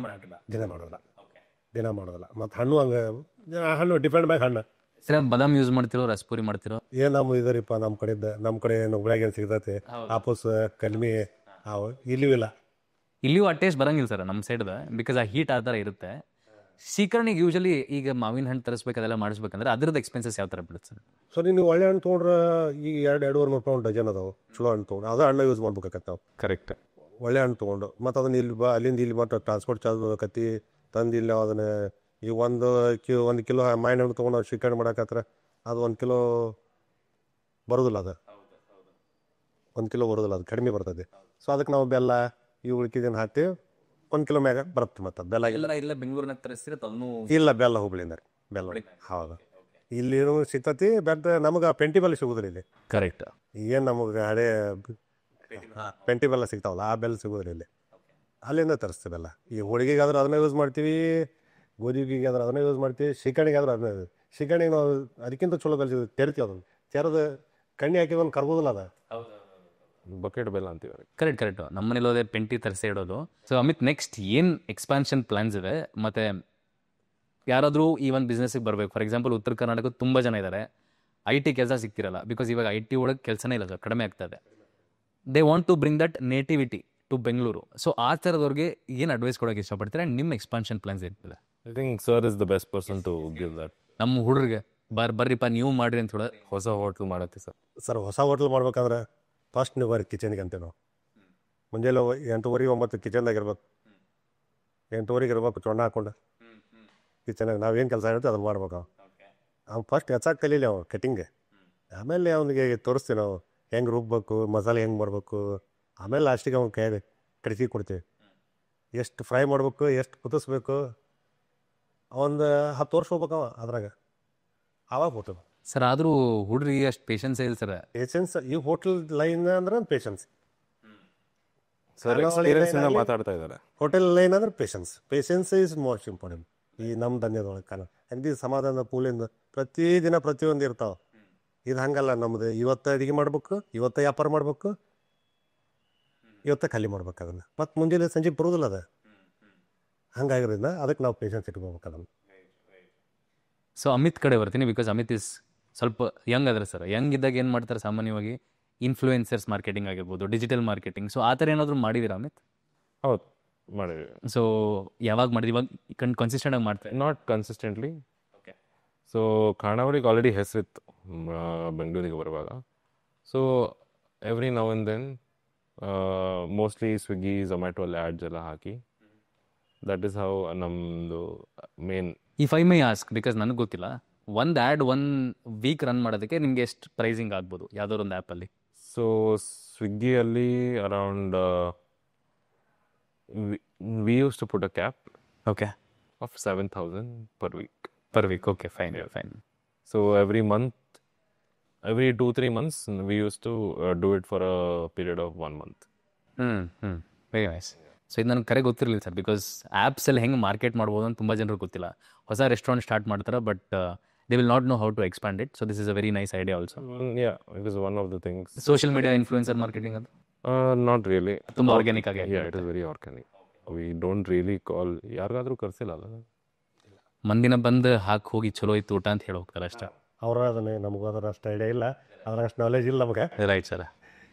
ಮಾಡೋದಿಲ್ಲ. ಮತ್ತು ಹಣ್ಣು ಡಿಪೆಂಡ್ ಬೈ ಹಣ್ಣು. ಸರ್ ಬಾದಾಮ್ ಯೂಸ್ ಮಾಡ್ತಿರೋ, ರಸಪುರಿ ಮಾಡ್ತಿರೋ? ಏನು ನಮ್ಮ ಇದರಿಪ್ಪ, ನಮ್ಮ ಕಡೆ ಏನು ಹುಬ್ಳ್ಯಾಗ ಏನು ಸಿಗ್ತೈತಿ, ಆಪೂಸ್ ಕಲ್ಮಿ ಅವು ಇಲ್ಲಿಯೂ ಆ ಟೇಸ್ಟ್ ಬರಂಗಿಲ್ಲ ಸರ್ ನಮ್ಮ ಸೈಡ್ದ, ಬಿಕಾಸ್ ಆ ಹೀಟ್ ಆ ಥರ ಇರುತ್ತೆ. ಶೀಕರ್ಣಿಗೆ ಯೂಶಲಿ ಈಗ ಮಾವಿನ ಹಣ್ಣು ತರಿಸ್ಬೇಕು, ಅದೆಲ್ಲ ಮಾಡಿಸ್ಬೇಕಂದ್ರೆ ಅದ್ರದ್ದು ಎಕ್ಸ್ಪೆನ್ಸಸ್ ಯಾವ ಥರ ಬೀಳುತ್ತೆ ಸರ್? ಸೊ ನೀವು ಒಳ್ಳೆ ಹಣ್ಣು ತೊಗೊಂಡ್ರೆ ಈಗ 2-2.5 ರೂಪಾಯಿ ಡಜನ್ ಅದಾವೆ. ಚಲೋ ಹಣ್ಣು ತೊಗೊಂಡು ಅದು ಹಣ್ಣು ಯೂಸ್ ಮಾಡ್ಬೇಕಾಗತ್ತೆ ನಾವು. ಕರೆಕ್ಟ್. ಒಳ್ಳೆ ಹಣ್ಣು ತೊಗೊಂಡು ಮತ್ತು ಅದನ್ನ ಅಲ್ಲಿಂದ ಇಲ್ಲಿ ಮತ್ತೆ ಟ್ರಾನ್ಸ್ಪೋರ್ಟ್ ಚಾರ್ಜ್ ಬೇಕತ್ತಿ, ತಂದು ಇಲ್ಲಿ ಅದನ್ನು ಈಗ 1 ಕಿಲೋ ಮಾವಿನ ಹಣ್ಣು ತೊಗೊಂಡು ನಾವು ಶೀಕರ್ಣಿ ಮಾಡಕತ್ರ ಅದು 1 ಕಿಲೋ ಬರೋದಿಲ್ಲ. ಅದು 1 ಕಿಲೋ ಬರೋದಿಲ್ಲ, ಅದು ಕಡಿಮೆ ಬರ್ತದೆ. ಸೊ ಅದಕ್ಕೆ ನಾವು ಬೆಲ್ಲ ಉಳ್ಕಿದನ್ನು ಹಾಕ್ತೀವಿ. 1 ಕಿಲೋ ಮ್ಯಾಗ ಬರುತ್ತೆ. ಮತ್ತು ಬೆಲ್ಲ ಇಲ್ಲ ಬೆಂಗಳೂರಿನಾಗ ತರಿಸ್ತೀರ? ಇಲ್ಲ, ಬೆಲ್ಲ ಹುಬ್ಳಿಂದ ರೀ. ಬೆಲ್ಲ ಹೌದು, ಇಲ್ಲಿನೂ ಸಿಗ್ತತಿ. ಬಟ್ ನಮಗೆ ಪೆಂಟಿ ಬೆಲ್ಲ ಸಿಗೋದ್ರಿ ಇಲ್ಲಿ. ಕರೆಕ್ಟ್. ಏನು ನಮಗೆ ಹಳೆ ಪೆಂಟಿ ಬೆಲ್ಲ ಸಿಗ್ತಾವಲ್ಲ, ಆ ಬೆಲ್ಲ ಸಿಗೋದ್ರಿ ಇಲ್ಲಿ. ಅಲ್ಲಿಂದ ತರಿಸ್ತೀವಿ ಬೆಲ್ಲ. ಈ ಹೋಳಿಗೆಗಾದ್ರೆ ಅದನ್ನ ಯೂಸ್ ಮಾಡ್ತೀವಿ, ಗೋಧಿಗೆ ಆದ್ರೆ ಅದನ್ನೇ ಯೂಸ್ ಮಾಡ್ತೀವಿ, ಶೀಕರ್ಣಿಗೆ ಆದ್ರೆ ಅದನ್ನ. ಶೀಕರ್ಣಿಗೆ ನಾವು ಅದಕ್ಕಿಂತ ಚಲೋ ಬೆಲ್ಲ ತೆರಿತೀವಿ. ಅದನ್ನು ತೆರೆದು ಕಣ್ಣಿ ಹಾಕಿ ಒಂದು ಕರ್ಬೋದಿಲ್ಲ, ಅದು ಬಕೆಟ್ ಬೆಲ್ಲ ಅಂತೀವಿ. ಕರೆಕ್ಟ್. ನಮ್ಮ ಮನೇಲಿ ಪೆಂಟಿ ತರಿಸಿ ಇಡೋದು. ಸೊ ಅಮಿತ್, ನೆಕ್ಸ್ಟ್ ಏನು ಎಕ್ಸ್ಪಾನ್ಷನ್ ಪ್ಲಾನ್ಸ್ ಇದೆ? ಮತ್ತು ಯಾರಾದರೂ ಈ ಒಂದು ಬಿಸ್ನೆಸ್ಸಿಗೆ ಬರಬೇಕು, ಫಾರ್ ಎಕ್ಸಾಂಪಲ್ ಉತ್ತರ ಕರ್ನಾಟಕದ ತುಂಬ ಜನ ಇದ್ದಾರೆ, IT ಕೆಲಸ ಸಿಗ್ತಿರಲ್ಲ, ಬಿಕಾಸ್ ಇವಾಗ IT ಒಳಗೆ ಕೆಲಸನೇ ಇಲ್ಲ ಸರ್, ಕಡಿಮೆ ಆಗ್ತದೆ. They want to bring that nativity to Bengaluru. So ಆ ಥರದವ್ರಿಗೆ ಏನು ಅಡ್ವೈಸ್ ಕೊಡೋಕೆ ಇಷ್ಟಪಡ್ತೀರಾ? ಆ್ಯಂಡ್ ನಿಮ್ಮ ಎಕ್ಸ್ಪಾನ್ಷನ್ ಪ್ಲಾನ್ಸ್ ಇರ್ತದೆ? I think sir is the best person to give that. ನಮ್ಮ ಹುಡುಗರಿಗೆ ಬರ್ರಿಪ್ಪ ನೀವು ಮಾಡಿರಿ ಅಂತ ಹೇಳೋದು. ಹೊಸ ಹೋಟ್ಲ್ ಮಾಡತ್ತೆ ಸರ್. ಹೊಸ ಹೋಟ್ಲ್ ಮಾಡ್ಬೇಕಂದ್ರೆ ಫಸ್ಟ್ ನೀವು ಬರ್ರಿ ಕಿಚನ್ಗೆ ಅಂತೀವಿ ನಾವು. ಮುಂಜಾನೆ 8:30-9 ಕಿಚನ್ದಾಗ ಇರ್ಬೇಕು. 8:30 ಇರ್ಬೇಕು ಚೊಣ್ಣ ಹಾಕ್ಕೊಂಡು ಕಿಚನಾಗ ನಾವೇನು ಕೆಲಸ ಹೇಳ್ತೀವಿ ಅದನ್ನು ಮಾಡ್ಬೇಕು. ಅವ್ನು ಫಸ್ಟ್ ಹೆಚ್ಚಾಗಿ ಕಲೀಲಿ ಅವ ಕಟಿಂಗ್ಗೆ. ಆಮೇಲೆ ಅವನಿಗೆ ತೋರಿಸ್ತೀವಿ ನಾವು ಹೆಂಗೆ ರುಬ್ಬೇಕು, ಮಸಾಲೆ ಹೆಂಗೆ ಮಾಡಬೇಕು. ಆಮೇಲೆ ಲಾಸ್ಟಿಗೆ ಅವ್ನು ಕೈಯಾಗ ಕಡಿಸಿ ಕೊಡ್ತೀವಿ. ಎಷ್ಟು ಫ್ರೈ ಮಾಡ್ಬೇಕು, ಎಷ್ಟು ಕುದಿಸ್ಬೇಕು, ಒಂದು 10 ವರ್ಷ ಹೋಗ್ಬೇಕು ಅವ ಅದ್ರಾಗ. ಆವಾಗ ಹೋಗ್ತದೆ ಸರ್. ಆದರೂ ಹುಡುಗರಿಗೆ ಅಷ್ಟು ಪೇಷನ್ಸ್ ಇಲ್ಲ ಸರ್. ಪೇಷನ್ಸ್ ಈ ಹೋಟ್ಲ್ ಲೈನ್ ಅಂದ್ರೆ ಪೇಷನ್ಸ್. ಸರ್ ಎಕ್ಸ್ಪೀರಿಯನ್ಸ್ ಇಂದ ಮಾತಾಡ್ತಾ ಇದ್ದಾರೆ. ಹೋಟೆಲ್ ಏನಂದ್ರೆ ಪೇಷನ್ಸ್ ಈಸ್ ಮೋಸ್ಟ್ ಇಂಪಾರ್ಟೆಂಟ್. ಈ ನಮ್ಮ ಧನ್ಯದೊಳಗೆ ಕಾಣ ಎಂದಿ ಸಮಾಧಾನ ಪೂಲಿಂದ ಪ್ರತಿದಿನ ಪ್ರತಿಯೊಂದು ಇರ್ತಾವೆ. ಇದು ಹಂಗಲ್ಲ, ನಮ್ದು ಇವತ್ತು ಅಡಿಗೆ ಮಾಡ್ಬೇಕು, ಇವತ್ತು ವ್ಯಾಪಾರ ಮಾಡ್ಬೇಕು, ಇವತ್ತು ಖಾಲಿ ಮಾಡ್ಬೇಕು ಅದನ್ನು, ಮತ್ತು ಮುಂಜಾನೆ ಸಂಜೆಗೆ ಬರೋದಿಲ್ಲ ಅದು. ಹಂಗಾಗಿರೋದ್ರಿಂದ ಅದಕ್ಕೆ ನಾವು ಪೇಷನ್ಸ್ ಇಟ್ಕೋಬೇಕು ಅದನ್ನು. ಸೊ ಅಮಿತ್ ಕಡೆ ಬರ್ತೀನಿ, ಬಿಕಾಸ್ ಅಮಿತ್ ಇಸ್ ಸ್ವಲ್ಪ ಯಂಗ್ ಅದ್ರ ಸರ್. ಯಂಗ್ ಇದ್ದಾಗ ಏನು ಮಾಡ್ತಾರೆ ಸಾಮಾನ್ಯವಾಗಿ ಇನ್ಫ್ಲೂಯೆನ್ಸರ್ಸ್ ಮಾರ್ಕೆಟಿಂಗ್ ಆಗಿರ್ಬೋದು, ಡಿಜಿಟಲ್ ಮಾರ್ಕೆಟಿಂಗ್, ಸೊ ಆ ಥರ ಏನಾದರೂ ಮಾಡಿದ್ದೀರಾ ಅಮಿತ್? ಹೌದು, ಮಾಡಿದ್ವಿ. ಸೊ ಯಾವಾಗ ಮಾಡಿದ್ವಿ? ಇವಾಗ ಕನ್ಸಿಸ್ಟೆಂಟ್ ಆಗಿ ಮಾಡ್ತಾರೆ? Not consistently. ಓಕೆ. ಸೊ ಖಾನಾವಳಿಗೆ ಆಲ್ರೆಡಿ ಹೆಸರಿತ್ತು ಬೆಂಗಳೂರಿಗೆ ಬರುವಾಗ. So every now and then mostly Swiggy Zomato ಅಲ್ಲಿ ಆ್ಯಡ್ಸ್ ಎಲ್ಲ ಹಾಕಿ, ದಟ್ ಈಸ್ ಹೌ ನಮ್ಮದು main. If I may ask, because ನನಗೆ ಗೊತ್ತಿಲ್ಲ, ಒಂದು ಆ್ಯಡ್ 1 ವೀಕ್ ರನ್ ಮಾಡೋದಕ್ಕೆ ನಿಮಗೆ ಎಷ್ಟು ಪ್ರೈಸಿಂಗ್ ಆಗ್ಬೋದು ಯಾವ್ದಾದ್ರು ಒಂದು ಆ್ಯಪಲ್ಲಿ? ಸೊ ಸ್ವಿಗ್ಗಿಯಲ್ಲಿ around we use to put a cap okay of 7,000 per week. Per week. Okay, fine fine. So every month, every 2-3 months, we used to do it for a period of 1 month. Very nice. So ಇದು ನನಗೆ ಕರೆ ಗೊತ್ತಿರಲಿಲ್ಲ sir, because ಆ್ಯಪ್ಸಲ್ಲಿ ಹೆಂಗೆ market ಮಾಡ್ಬೋದು ಅಂತ ತುಂಬ ಜನರಿಗೆ ಗೊತ್ತಿಲ್ಲ. ಹೊಸ ರೆಸ್ಟೋರೆಂಟ್ ಸ್ಟಾರ್ಟ್ ಮಾಡ್ತಾರೆ, but they will not know how to expand it. So this is a very nice idea also. Yeah, it is one of the things. Social media influencer marketing ಅದು Not really. ತುಂಬ organic ಆಗಿ. Yeah, it is very organic. We don't really call, ಯಾರಿಗಾದ್ರೂ ಕರ್ಸಿಲ್ಲ ಅಲ್ಲ, ಮಂದಿನ ಬಂದು ಹಾಕಿ ಹೋಗಿ ಚಲೋ ಇತ್ತು ಊಟ ಅಂತ ಹೇಳಿ ಹೋಗ್ತಾರೆ ಅಷ್ಟೇ. ಅವ್ರ ಅದನ್ನೇ, ನಮಗೂ ಅದರ ಅಷ್ಟು ಐಡಿಯಾ ಇಲ್ಲ, ಅದ್ರ ಅಷ್ಟು ನಾಲೆಜ್ ಇಲ್ಲ ನಮಗೆ. Right sir.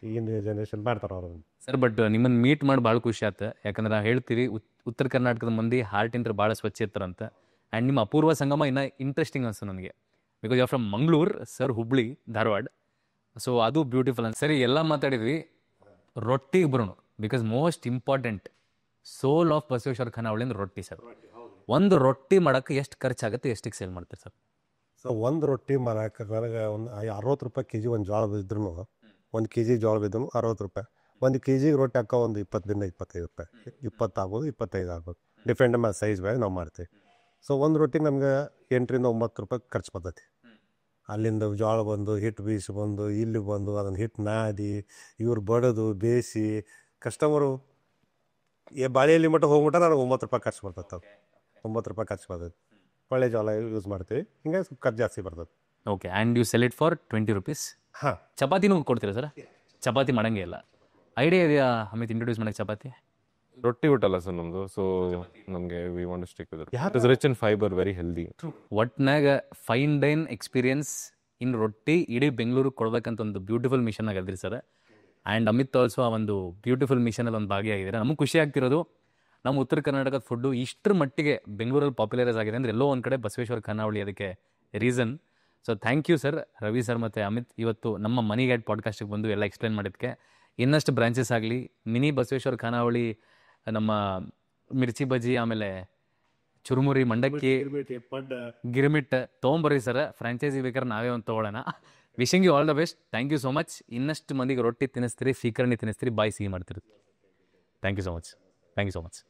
ಈಗಿನ ಜನರೇಷನ್ ಮಾಡ್ತಾರೆ ಅವರು. ಸರ್, ಬಟ್ ನಿಮ್ಮನ್ನು ಮೀಟ್ ಮಾಡಿ ಭಾಳ ಖುಷಿ ಆಯ್ತು. ಯಾಕಂದ್ರೆ ನಾವು ಹೇಳ್ತೀವಿ ಉತ್ತರ ಕರ್ನಾಟಕದ ಮಂದಿ ಹಾರ್ಟಿಂದ ಭಾಳ ಸ್ವಚ್ಛ ಇರ್ತಾರಂತ. ಆ್ಯಂಡ್ ನಿಮ್ಮ ಅಪೂರ್ವ ಸಂಗಮ ಇನ್ನೂ ಇಂಟ್ರೆಸ್ಟಿಂಗ್ ಅನಿಸ್ತು ನನಗೆ, because you are from Mangaluru, sir Hubli, Dharwad. So ಅದು ಬ್ಯೂಟಿಫುಲ್ ಅಂತ. ಸರಿ, ಎಲ್ಲ ಮಾತಾಡಿದ್ವಿ, ರೊಟ್ಟಿಗೆ ಬರೋಣ. Because most important soul of Basaveshwara ಖಾನಾವಳಿಯಿಂದ ರೊಟ್ಟಿ ಸರ್. ಒಂದು ರೊಟ್ಟಿ ಮಾಡೋಕ್ಕೆ ಎಷ್ಟು ಖರ್ಚಾಗುತ್ತೆ, ಎಷ್ಟಿಗೆ ಸೇಲ್ ಮಾಡ್ತೀರಿ ಸರ್? ಸೊ ಒಂದು ರೊಟ್ಟಿ ಮಾರಕ್ಕೆ ನನಗೆ ಒಂದು 60 ರೂಪಾಯಿ ಕೆ ಜಿ ಒಂದು ಜೋಳ ಬಿದ್ದರೂ, 1 ಕೆ ಜಿ ಜೋಳ ಬಿದ್ದರೂ 60 ರೂಪಾಯಿ. 1 ಕೆ ಜಿಗೆ ರೊಟ್ಟಿ ಹಾಕೋ ಒಂದು 20ರಿಂದ 25 ರೂಪಾಯಿ, 20 ಆಗ್ಬೋದು, 25 ಆಗ್ಬೋದು, ಡಿಪೆಂಡ್ ನಮ್ಮ ಸೈಜ್ ಮೇಲೆ ನಾವು ಮಾಡ್ತೀವಿ. ಸೊ ಒಂದು ರೊಟ್ಟಿಗೆ ನಮ್ಗೆ 8ರಿಂದ 9 ರೂಪಾಯಿ ಖರ್ಚು ಬರ್ತೈತಿ. ಅಲ್ಲಿಂದ ಜೋಳ ಬಂದು, ಹಿಟ್ಟು ಬೀಸಿ ಬಂದು, ಇಲ್ಲಿ ಬಂದು ಅದನ್ನು ಹಿಟ್ಟು ನಾದಿ, ಇವ್ರು ಬಡದು ಬೇಯಿಸಿ, ಕಸ್ಟಮರು ಬಾಳೆಯಲ್ಲಿ ಮಟ್ಟ ಹೋಗ್ಬಿಟ್ಟ ನನಗೆ 9 ರೂಪಾಯಿ ಖರ್ಚು ಬರ್ತೈತೆ. 9 ರೂಪಾಯಿ ಖರ್ಚು ಬರ್ತೈತೆ. ಒಳ್ಳೆ ಜೋಳ ಯೂಸ್ ಮಾಡ್ತೀವಿ, ಹಿಂಗಾಗಿ ಸ್ವಲ್ಪ ಖರ್ಚು ಜಾಸ್ತಿ ಬರ್ತದೆ. Okay. And you sell it for 20 rupees. ಹಾಂ. ಚಪಾತಿನೂ ಕೊಡ್ತೀರಾ ಸರ್? ಚಪಾತಿ ಮಾಡೋಂಗೇ ಇಲ್ಲ. ಐಡಿಯಾ ಇದೆಯಾ ಅಮಿತ್ ಇಂಟ್ರೊಡ್ಯೂಸ್ ಮಾಡೋಕ್ಕೆ ಚಪಾತಿ? ರೊಟ್ಟಿ ಊಟಲ್ಲ ಸರ್ ನಮ್ಮದು. ಸೊ ನಮಗೆ we want to stick with it. It is rich in fibre, very healthy. ಒಟ್ನಾಗ fine dine experience in roti ಇಡೀ ಬೆಂಗಳೂರಿಗೆ ಕೊಡ್ಬೇಕಂತ ಒಂದು ಬ್ಯೂಟಿಫುಲ್ ಮಿಷನ್ ಆಗಿದ್ರಿ ಸರ್. ಆ್ಯಂಡ್ ಅಮಿತ್ ಆಲ್ಸೋ ಆ ಒಂದು ಬ್ಯೂಟಿಫುಲ್ ಮಿಷನಲ್ಲಿ ಒಂದು ಭಾಗಿಯಾಗಿದ್ದಾರೆ. ನಮಗೆ ಖುಷಿ ಆಗ್ತಿರೋದು ನಮ್ಮ ಉತ್ತರ ಕರ್ನಾಟಕದ ಫುಡ್ಡು ಇಷ್ಟರ ಮಟ್ಟಿಗೆ ಬೆಂಗಳೂರಲ್ಲಿ ಪಾಪ್ಯುಲರೈಸ್ ಆಗಿದೆ ಅಂದರೆ ಎಲ್ಲೋ ಒಂದು ಕಡೆ ಬಸವೇಶ್ವರ ಖಾನಾವಳಿ ಅದಕ್ಕೆ reason. So thank you sir, Ravi sir ಮತ್ತು ಅಮಿತ್, ಇವತ್ತು ನಮ್ಮ ಮನಿ ಗೈಡ್ ಪಾಡ್ಕಾಸ್ಟಿಗೆ ಬಂದು ಎಲ್ಲ ಎಕ್ಸ್ಪ್ಲೇನ್ ಮಾಡಿದ್ದಕ್ಕೆ. ಇನ್ನಷ್ಟು ಬ್ರಾಂಚಸ್ ಆಗಲಿ, ಮಿನಿ ಬಸವೇಶ್ವರ ಖಾನಾವಳಿ, ನಮ್ಮ ಮಿರ್ಚಿ ಬಜ್ಜಿ, ಆಮೇಲೆ ಚುರುಮುರಿ, ಮಂಡಕ್ಕಿ, ಗಿರ್ಮಿಟ್ ತೊಗೊಂಬರ್ರಿ ಸರ್. ಫ್ರಾಂಚೈಸಿ ಬೇಕಾದ್ರೆ ನಾವೇ ಒಂದು ತೊಗೊಳ್ಳೋಣ. Wishing you all the best. Thank you so much. ಇನ್ನಷ್ಟು ಮಂದಿಗೆ ರೊಟ್ಟಿ ತಿನ್ನಿಸ್ತೀರಿ, ಸೀಕರಣಿ ತಿನ್ನಿಸ್ತೀರಿ, ಬಾಯಿ ಸಿಹಿ ಮಾಡ್ತೀರಿ. Thank you so much.